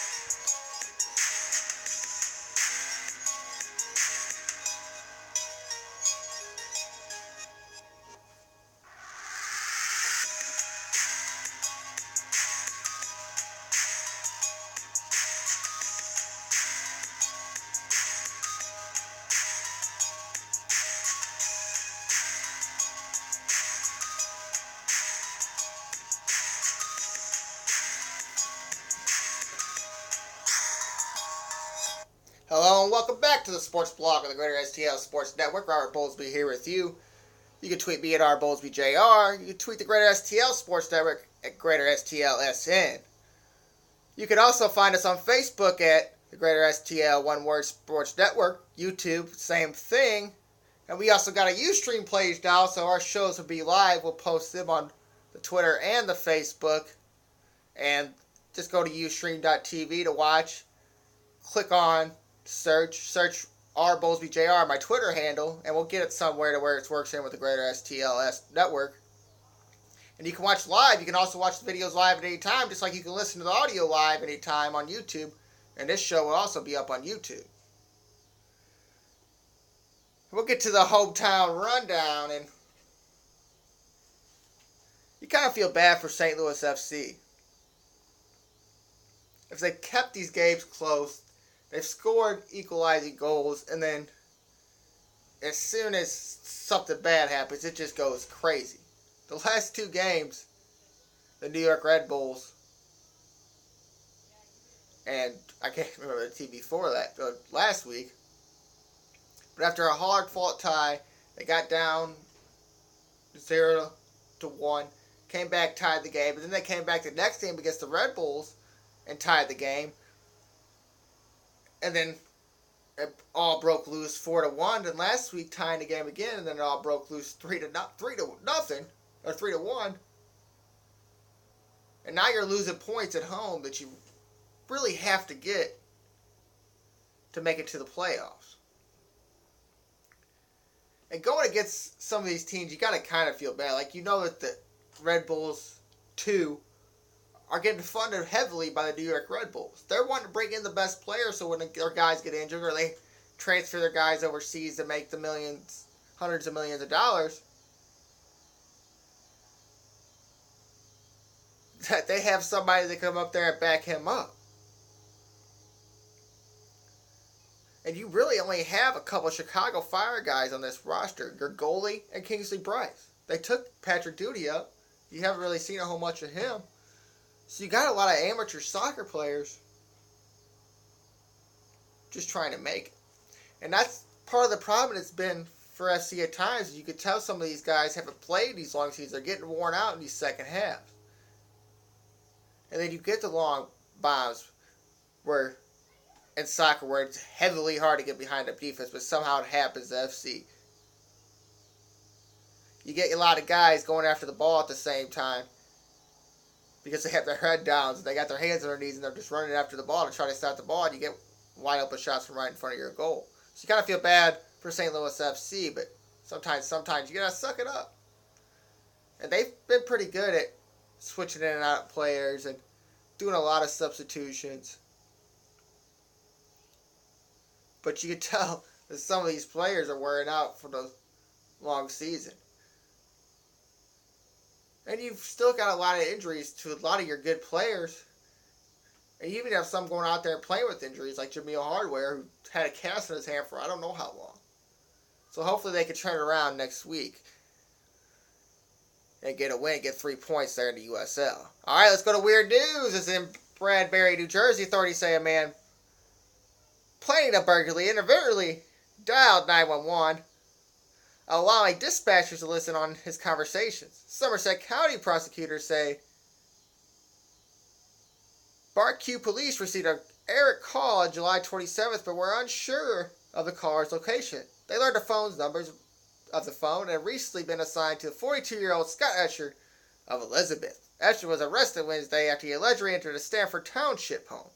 Hello and welcome back to the Sports Blog on the Greater STL Sports Network. Robert Bowlesby here with you. You can tweet me at rbowlesbyjr. You can tweet the Greater STL Sports Network at Greater STLSN. You can also find us on Facebook at the Greater STL One Word Sports Network. YouTube, same thing. And we also got a Ustream page now, so our shows will be live. We'll post them on the Twitter and the Facebook. And just go to ustream.tv to watch. Click on search R Bowlesby JR, my Twitter handle, and we'll get it somewhere to where it works in with the Greater STLS network. And you can watch live. You can also watch the videos live at any time, just like you can listen to the audio live anytime on YouTube. And this show will also be up on YouTube. We'll get to the hometown rundown, and you kind of feel bad for St. Louis FC. If they kept these games close, they've scored equalizing goals, and then as soon as something bad happens, it just goes crazy. The last two games, the New York Red Bulls, and I can't remember the team before that, last week, but after a hard-fought tie, they got down 0-1, came back, tied the game, but then they came back the next game against the Red Bulls and tied the game. And then it all broke loose 4-1. And last week tying the game again, and then it all broke loose 3-0 or 3-1. And now you're losing points at home that you really have to get to make it to the playoffs. And going against some of these teams, you got to kind of feel bad. Like, you know that the Red Bulls 2 are getting funded heavily by the New York Red Bulls. They're wanting to bring in the best players, so when their guys get injured or they transfer their guys overseas to make the millions, hundreds of millions of dollars, that they have somebody that come up there and back him up. And you really only have a couple of Chicago Fire guys on this roster, your goalie and Kingsley Bryce. They took Patrick Doody up. You haven't really seen a whole much of him. So you got a lot of amateur soccer players just trying to make it. And that's part of the problem it's been for FC at times. You could tell some of these guys haven't played these long seasons. They're getting worn out in these second halves. And then you get the long bombs in soccer where it's heavily hard to get behind up defense, but somehow it happens to FC. You get a lot of guys going after the ball at the same time, because they have their head down, and they got their hands on their knees, and they're just running after the ball to try to stop the ball, and you get wide open shots from right in front of your goal. So you kind of feel bad for St. Louis FC, but sometimes you got to suck it up. And they've been pretty good at switching in and out of players and doing a lot of substitutions. But you can tell that some of these players are wearing out for the long season. And you've still got a lot of injuries to a lot of your good players. And you even have some going out there and playing with injuries, like Jameel Hardware, who had a cast in his hand for I don't know how long. So hopefully they can turn it around next week and get a win, get 3 points there in the USL. All right, let's go to weird news. It's in Bradbury, New Jersey. Authorities say a man planning a burglary inadvertently dialed 911. Allowing dispatchers to listen on his conversations. Somerset County prosecutors say Barq police received an errant call on July 27th, but were unsure of the caller's location. They learned the phone's numbers of the phone and had recently been assigned to 42-year-old Scott Escher of Elizabeth. Escher was arrested Wednesday after he allegedly entered a Stanford Township home.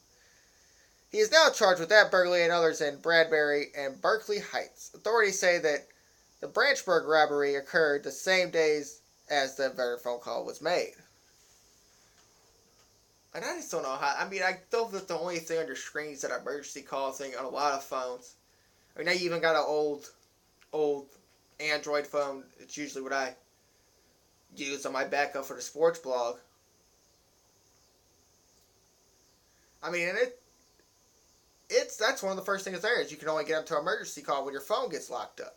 He is now charged with that burglary and others in Bradbury and Berkeley Heights. Authorities say that the Branchburg robbery occurred the same days as the very phone call was made. And I just don't know how. I mean, I know that the only thing on your screen is that emergency call thing on a lot of phones. I mean, I even got an old Android phone. It's usually what I use on my backup for the sports blog. I mean, and that's one of the first things there is you can only get up to an emergency call when your phone gets locked up.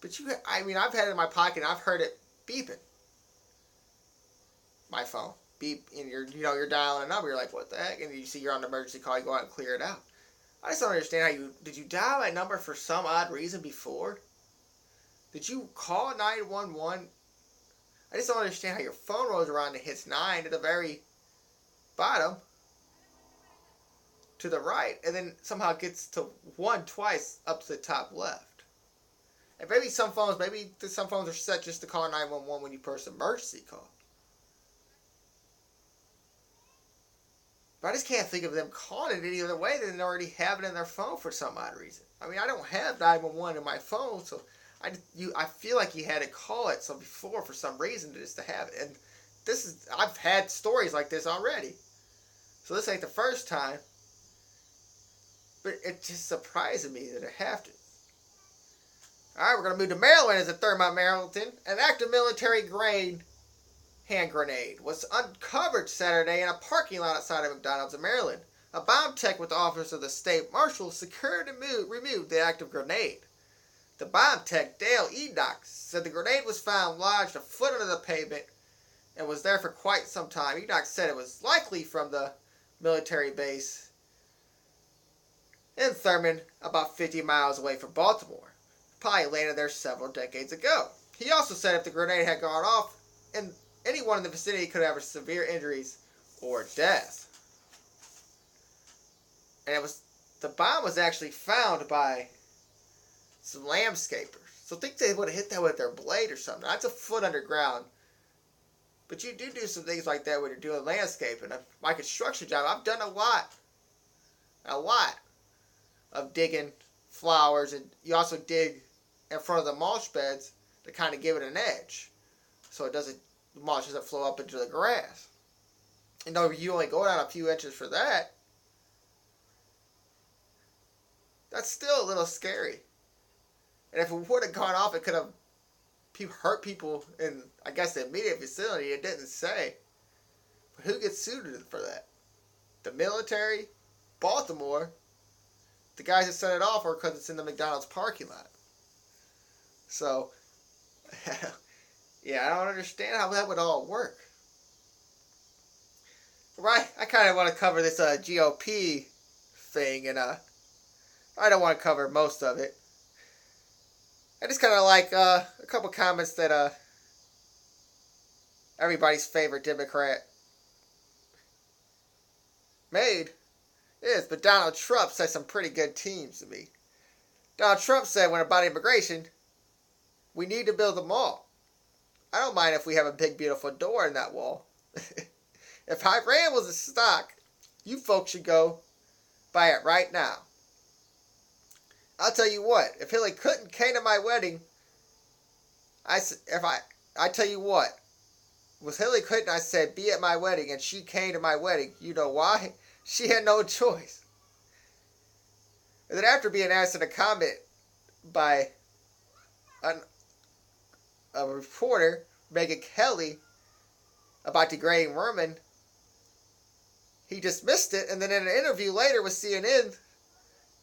But I've had it in my pocket and I've heard it beeping. My phone beep, and you're dialing a number. You're like, what the heck? And you see you're on an emergency call. You go out and clear it out. I just don't understand did you dial that number for some odd reason before? Did you call 911? I just don't understand how your phone rolls around and hits 9 at the very bottom to the right, and then somehow gets to 1 twice up to the top left. And maybe some phones are set just to call 911 when you press emergency call. But I just can't think of them calling it any other way than they already have it in their phone for some odd reason. I mean, I don't have 911 in my phone, so I feel like you had to call it before for some reason just to have it. And I've had stories like this already. So this ain't the first time. But it just surprises me that it happened. Alright, we're going to move to Maryland as a Thurmont, Maryland. An active military grade hand grenade was uncovered Saturday in a parking lot outside of McDonald's in Maryland. A bomb tech with the Office of the State Marshal secured and removed the active grenade. The bomb tech, Dale Enoch, said the grenade was found lodged a foot under the pavement and was there for quite some time. Enoch said it was likely from the military base in Thurmont, about 50 miles away from Baltimore. Probably landed there several decades ago. He also said if the grenade had gone off, and anyone in the vicinity could have severe injuries or death. And the bomb was actually found by some landscapers. So I think they would have hit that with their blade or something. That's a foot underground. But you do some things like that when you're doing landscaping. My construction job, I've done a lot of digging flowers, and you also dig in front of the mulch beds to kind of give it an edge, so the mulch doesn't flow up into the grass. And though you only go down a few inches for that, that's still a little scary. And if it would have gone off, it could have hurt people in, I guess, the immediate vicinity. It didn't say. But who gets sued for that? The military? Baltimore? The guys that set it off, or because it's in the McDonald's parking lot? So, yeah, I don't understand how that would all work. Right, I kind of want to cover this GOP thing, and I don't want to cover most of it. I just kind of like a couple comments that everybody's favorite Democrat made is, but Donald Trump said some pretty good teams to me. Donald Trump said when about immigration, we need to build a mall. I don't mind if we have a big beautiful door in that wall. If Iran was a stock, you folks should go buy it right now. I'll tell you what, if Hillary Clinton came to my wedding, I tell you what, with Hillary Clinton I said be at my wedding, and she came to my wedding. You know why? She had no choice. And then after being asked in a comment by a reporter, Megyn Kelly, about degrading women, he dismissed it, and then in an interview later with CNN,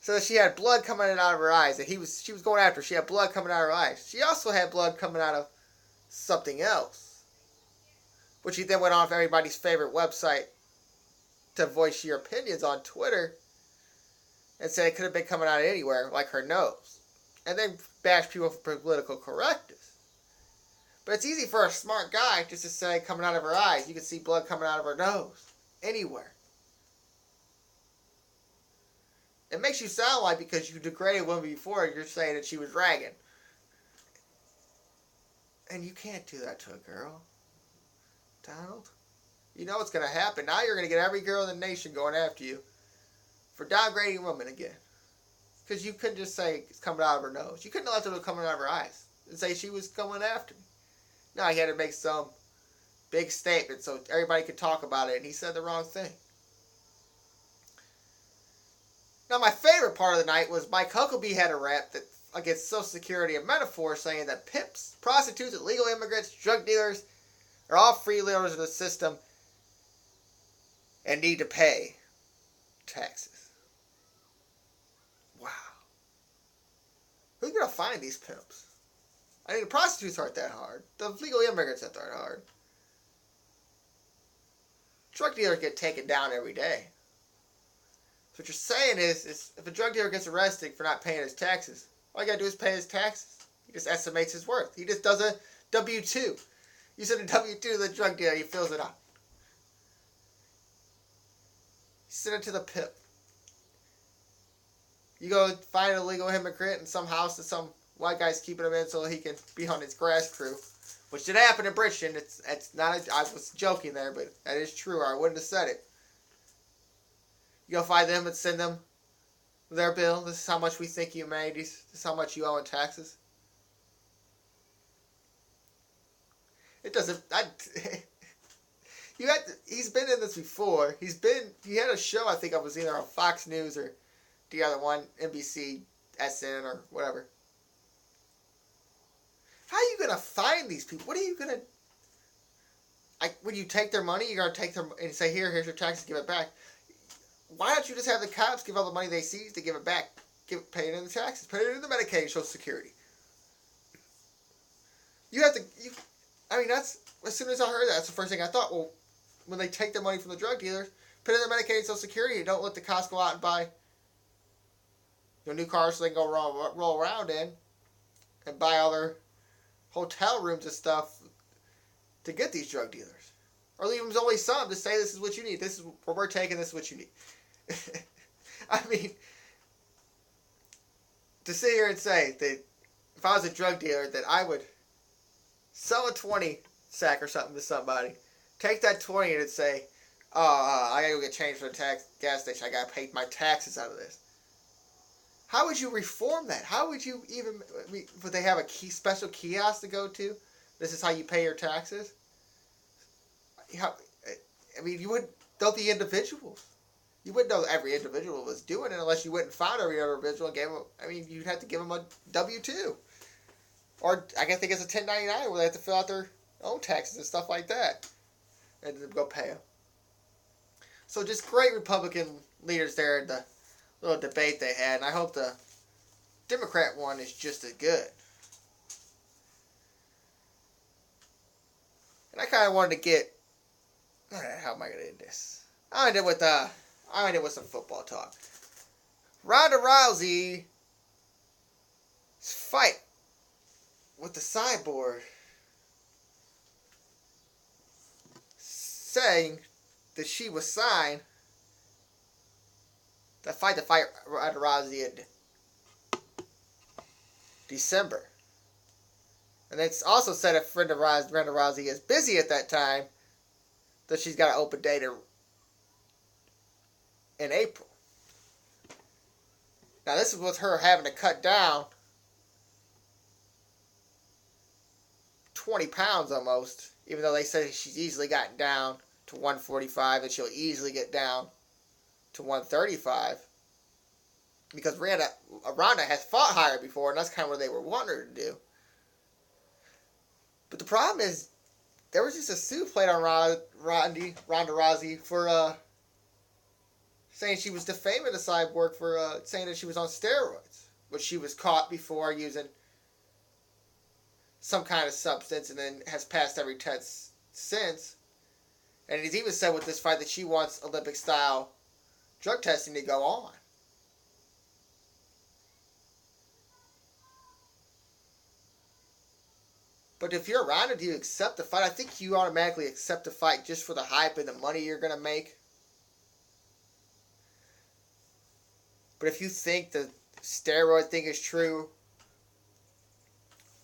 said that she had blood coming out of her eyes, that she was going after her. She had blood coming out of her eyes. She also had blood coming out of something else, which he then went on for everybody's favorite website to voice your opinions on Twitter, and said it could have been coming out of anywhere, like her nose, and then bash people for political correctness. But it's easy for a smart guy just to say coming out of her eyes. You can see blood coming out of her nose, anywhere. It makes you sound like because you degraded a woman before, you're saying that she was ragging. And you can't do that to a girl, Donald. You know what's going to happen. Now you're going to get every girl in the nation going after you for downgrading women again. Because you couldn't just say it's coming out of her nose. You couldn't have left it coming out of her eyes and say she was coming after me. No, he had to make some big statement so everybody could talk about it, and he said the wrong thing. Now, my favorite part of the night was Mike Huckabee had a rap that against Social Security, a metaphor saying that pimps, prostitutes, illegal immigrants, drug dealers are all freeloaders of the system and need to pay taxes. Wow. Who's going to find these pimps? I mean, the prostitutes aren't that hard. The legal immigrants aren't that hard. Drug dealers get taken down every day. So what you're saying is if a drug dealer gets arrested for not paying his taxes, all you got to do is pay his taxes. He just estimates his worth. He just does a W-2. You send a W-2 to the drug dealer, he fills it out. You send it to the pimp. You go find a legal immigrant in some house that some white guy's keeping him in so he can be on his grass crew, which did happen in Bridgeton. It's not. I was joking there, but that is true, or I wouldn't have said it. You go find them and send them their bill. This is how much we think you made. This is how much you owe in taxes. It doesn't. He's been in this before. He had a show. I think I was either on Fox News or the other one, NBC, SN or whatever. How are you gonna find these people? What are you gonna? When you take their money, you're gonna take them and say, here's your taxes, give it back. Why don't you just have the cops give all the money they seized to give it back, pay it in the taxes, pay it in the Medicaid, Social Security. That's as soon as I heard that, that's the first thing I thought. Well, when they take their money from the drug dealers, put it in the Medicaid, Social Security, and don't let the cops go out and buy new cars so they can go roll around in and buy all their hotel rooms and stuff to get these drug dealers. Or leave them only some to say this is what you need. This is what we're taking, this is what you need. I mean, to sit here and say that if I was a drug dealer that I would sell a 20 sack or something to somebody, take that 20 and say, I gotta go get change for the gas station, I gotta pay my taxes out of this. How would you reform that? How would you even, would they have a special kiosk to go to? This is how you pay your taxes? You wouldn't know the individuals. You wouldn't know every individual was doing it unless you went and found every other individual and gave them, you'd have to give them a W-2. Or I think it's a 1099 where they have to fill out their own taxes and stuff like that. And then go pay them. So just great Republican leaders there in the little debate they had. And I hope the Democrat one is just as good. And I kind of wanted to get... How am I going to end this? I'll end it with some football talk. Ronda Rousey's fight with the Cyborg, saying that she was signed to fight Ronda Rousey in December. And it's also said if Ronda Rousey is busy at that time, that she's got an open date in April. Now this is with her having to cut down 20 pounds almost, even though they say she's easily gotten down to 145 and she'll easily get down to 135. Because Ronda has fought higher before, and that's kind of what they were wanting her to do. But the problem is, there was just a suit played on Ronda Rousey for saying she was defaming the Cyborg for saying that she was on steroids, which she was caught before using some kind of substance and then has passed every test since. And he's even said with this fight that she wants Olympic-style drug testing to go on. But if you're Ronda, do you accept the fight? I think you automatically accept the fight just for the hype and the money you're going to make. But if you think the steroid thing is true,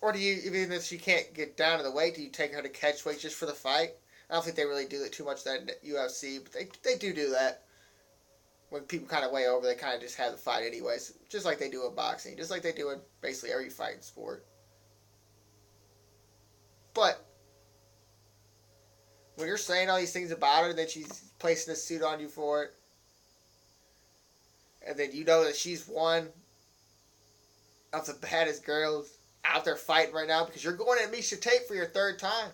or do you, even if she can't get down to the weight, do you take her to catch weight just for the fight? I don't think they really do it too much that UFC, but they do that. When people kind of weigh over, they kind of just have the fight anyways, just like they do in boxing, just like they do in basically every fighting sport. But when you're saying all these things about her, that she's placing a suit on you for it, and then you know that she's one of the baddest girls out there fighting right now, because you're going at Miesha Tate for your third time,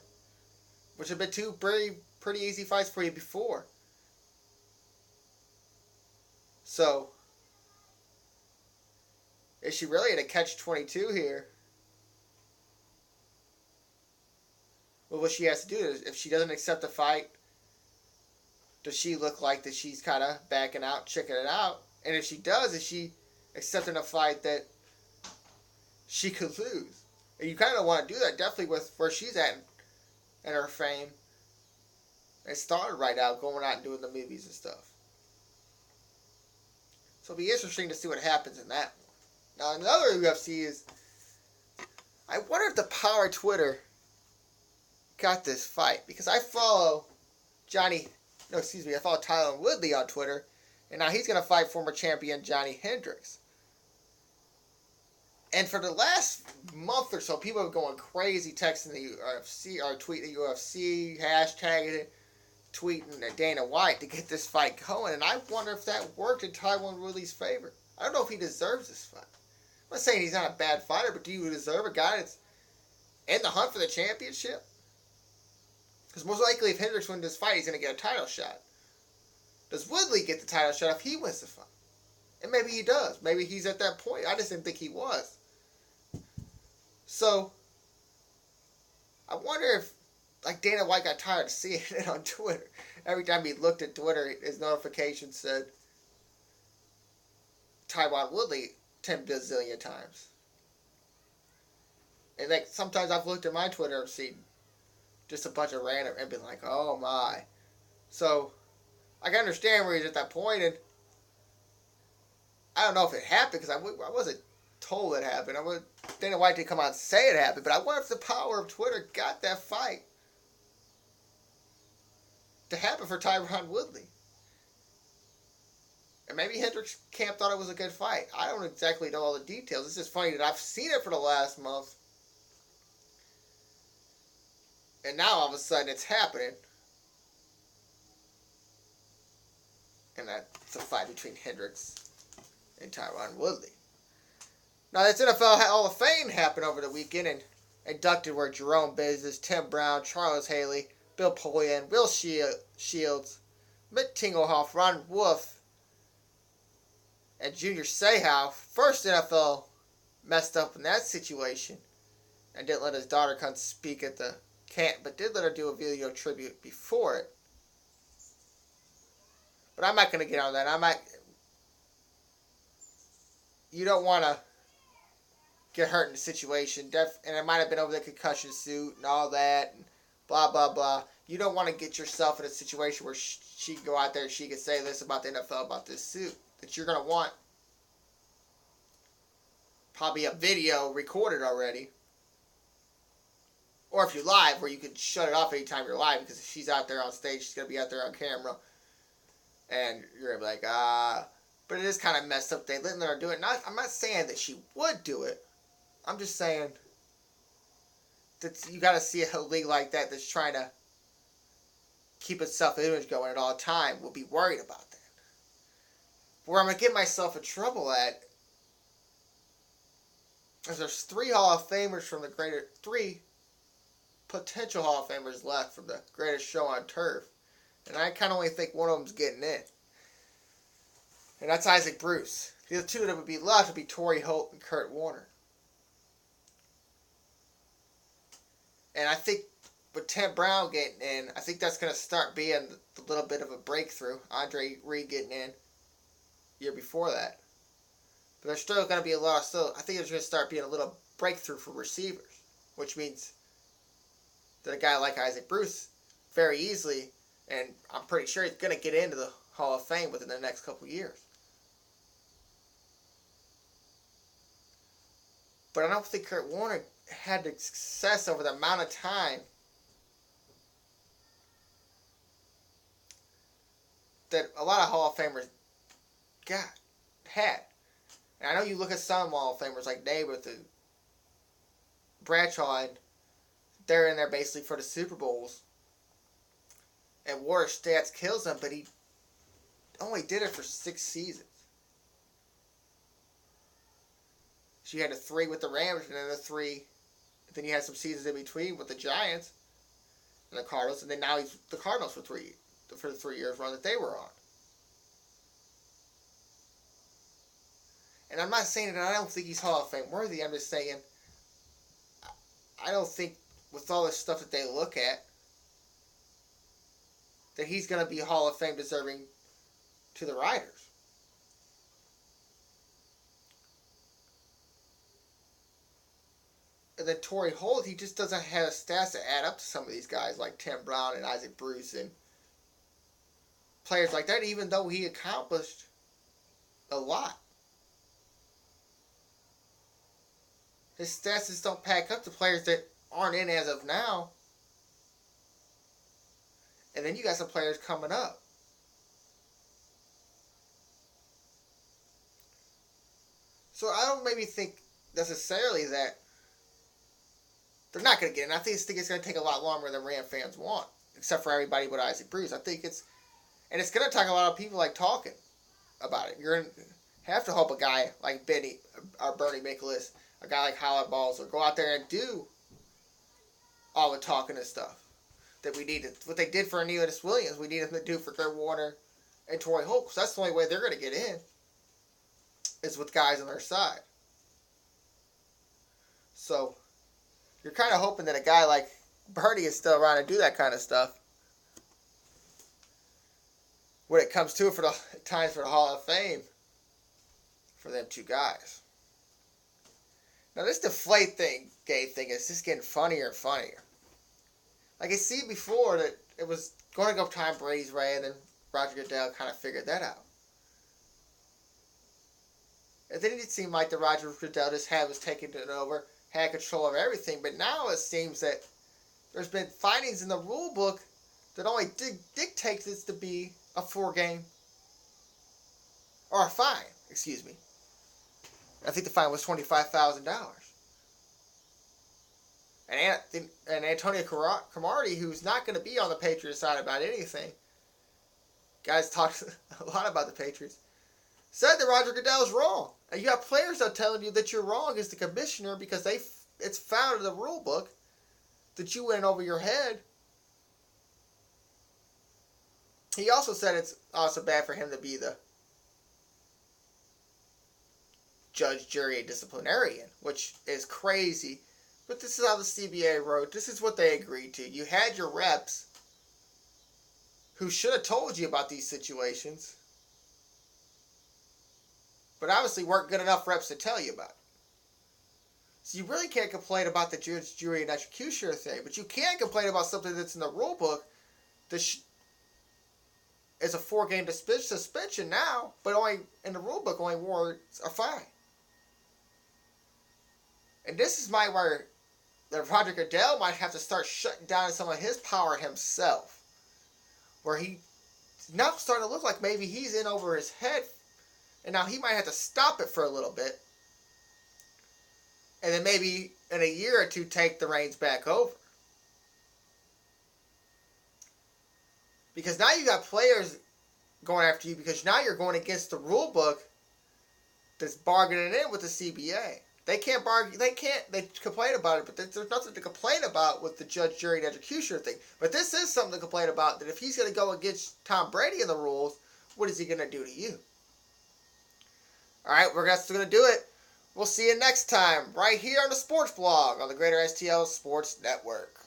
which have been two pretty easy fights for you before. So, is she really in a catch-22 here? Well, what she has to do is, if she doesn't accept the fight, does she look like that she's kind of backing out, checking it out? And if she does, is she accepting a fight that she could lose? And you kind of want to do that, definitely with where she's at in her fame. It started right out, going out and doing the movies and stuff. So it'll be interesting to see what happens in that one. Now, another UFC is, I wonder if the power of Twitter got this fight. Because I follow I follow Tyron Woodley on Twitter. And now he's going to fight former champion Johnny Hendricks. And for the last month or so, people have been going crazy texting the UFC, or tweeting the UFC, hashtagging it, tweeting at Dana White to get this fight going. And I wonder if that worked in Tyron Woodley's favor. I don't know if he deserves this fight. I'm not saying he's not a bad fighter, but do you deserve a guy that's in the hunt for the championship? Because most likely if Hendricks wins this fight, he's going to get a title shot. Does Woodley get the title shot if he wins the fight? And maybe he does. Maybe he's at that point. I just didn't think he was. So, I wonder if, like, Dana White got tired of seeing it on Twitter. Every time he looked at Twitter, his notification said Tyron Woodley 10 bazillion times. And like sometimes I've looked at my Twitter and seen just a bunch of random and been like, oh my. So, I can understand where he's at that point, and I don't know if it happened because I wasn't told it happened. Dana White didn't come out and say it happened, but I wonder if the power of Twitter got that fight to happen for Tyron Woodley. And maybe Hendricks' camp thought it was a good fight. I don't exactly know all the details. It's just funny that I've seen it for the last month, and now all of a sudden it's happening. And that's a fight between Hendricks and Tyron Woodley. Now, this NFL Hall of Fame happened over the weekend, and inducted were Jerome Business, Tim Brown, Charles Haley, Bill Polian, Will Shields, Mick Tingelhoff, Ron Wolf, and Junior Seau. First NFL messed up in that situation and didn't let his daughter come speak at the camp, but did let her do a video tribute before it. But I'm not going to get on that. You don't want to get hurt in the situation. And it might have been over the concussion suit and all that. And blah, blah, blah. You don't want to get yourself in a situation where she can go out there and she can say this about the NFL, about this suit. That you're going to want probably a video recorded already. Or if you're live, where you can shut it off anytime you're live. Because if she's out there on stage, she's going to be out there on camera. And you're going to be like, But it is kind of messed up. They let her do it. I'm not saying that she would do it. I'm just saying that you got to see a league like that that's trying to keep its self-image going at all time. Will be worried about that. Where I'm going to get myself in trouble at is there's 3 Hall of Famers from the greater... 3 potential Hall of Famers left from the greatest show on turf. And I kind of only think one of them's getting in. And that's Isaac Bruce. The other 2 that would be left would be Torrey Holt and Kurt Warner. And I think with Tim Brown getting in, I think that's going to start being a little bit of a breakthrough. Andre Reed getting in year before that. But there's still going to be a lot of... I think there's going to start being a little breakthrough for receivers. Which means that a guy like Isaac Bruce very easily, and I'm pretty sure he's going to get into the Hall of Fame within the next couple years. But I don't think Kurt Warner had the success over the amount of time that a lot of Hall of Famers had. And I know you look at some Hall of Famers like Namath and Bradshaw, and they're in there basically for the Super Bowls. And WAR stats kills them, but he only did it for 6 seasons. So you had a 3 with the Rams, and then a 3. Then you had some seasons in between with the Giants and the Cardinals, and then now he's the Cardinals for the 3 years run that they were on. And I'm not saying that I don't think he's Hall of Fame worthy. I'm just saying I don't think with all this stuff that they look at that he's going to be Hall of Fame deserving to the Riders. And then Torrey Holt, he just doesn't have stats to add up to some of these guys like Tim Brown and Isaac Bruce and players like that, even though he accomplished a lot. His stats just don't pack up to players that aren't in as of now. And then you got some players coming up. So I don't maybe think necessarily that they're not going to get it. And I think it's going to take a lot longer than Ram fans want, except for everybody but Isaac Bruce. I think it's going to take a lot of people like talking about it. You're going to have to hope a guy like Bernie Michaelis, a guy like Howard Balls, will go out there and do all the talking and stuff that we needed. What they did for Aeneas Williams, we need them to do for Kurt Warner and Torrey Holt, because that's the only way they're going to get in, is with guys on their side. So you're kind of hoping that a guy like Bernie is still around to do that kind of stuff when it comes to it for the times for the Hall of Fame for them two guys. Now this Deflategate thing is just getting funnier and funnier. Like I see before that it was going to go Tom Brady's way, and then Roger Goodell kind of figured that out. And then it seemed like the Roger Goodell just was taking it over, had control of everything. But now it seems that there's been findings in the rule book that only dictates it to be a 4-game or a fine. Excuse me. I think the fine was $25,000. And Antonio Cromartie, who's not going to be on the Patriots side about anything, guys talked a lot about the Patriots, said that Roger Goodell is wrong. And you got players that are telling you that you're wrong as the commissioner because it's found in the rule book that you went over your head. He also said it's also bad for him to be the judge, jury, and disciplinarian, which is crazy. But this is how the CBA wrote. This is what they agreed to. You had your reps who should have told you about these situations, but obviously weren't good enough reps to tell you about it. So you really can't complain about the judge, jury, and executioner thing, but you can complain about something that's in the rule book that is a 4-game suspension now, but only in the rule book only warrants a fine. And this is where that Roger Goodell might have to start shutting down some of his power himself, where he's now starting to look like maybe he's in over his head, and now he might have to stop it for a little bit, and then maybe in a year or two take the reins back over. Because now you got players going after you because now you're going against the rule book that's bargaining in with the CBA. They can't bargain. They complain about it, but there's nothing to complain about with the judge, jury, and executioner thing. But this is something to complain about, that if he's going to go against Tom Brady in the rules, what is he going to do to you? All right, that's going to do it. We'll see you next time right here on the Sports Blog on the Greater STL Sports Network.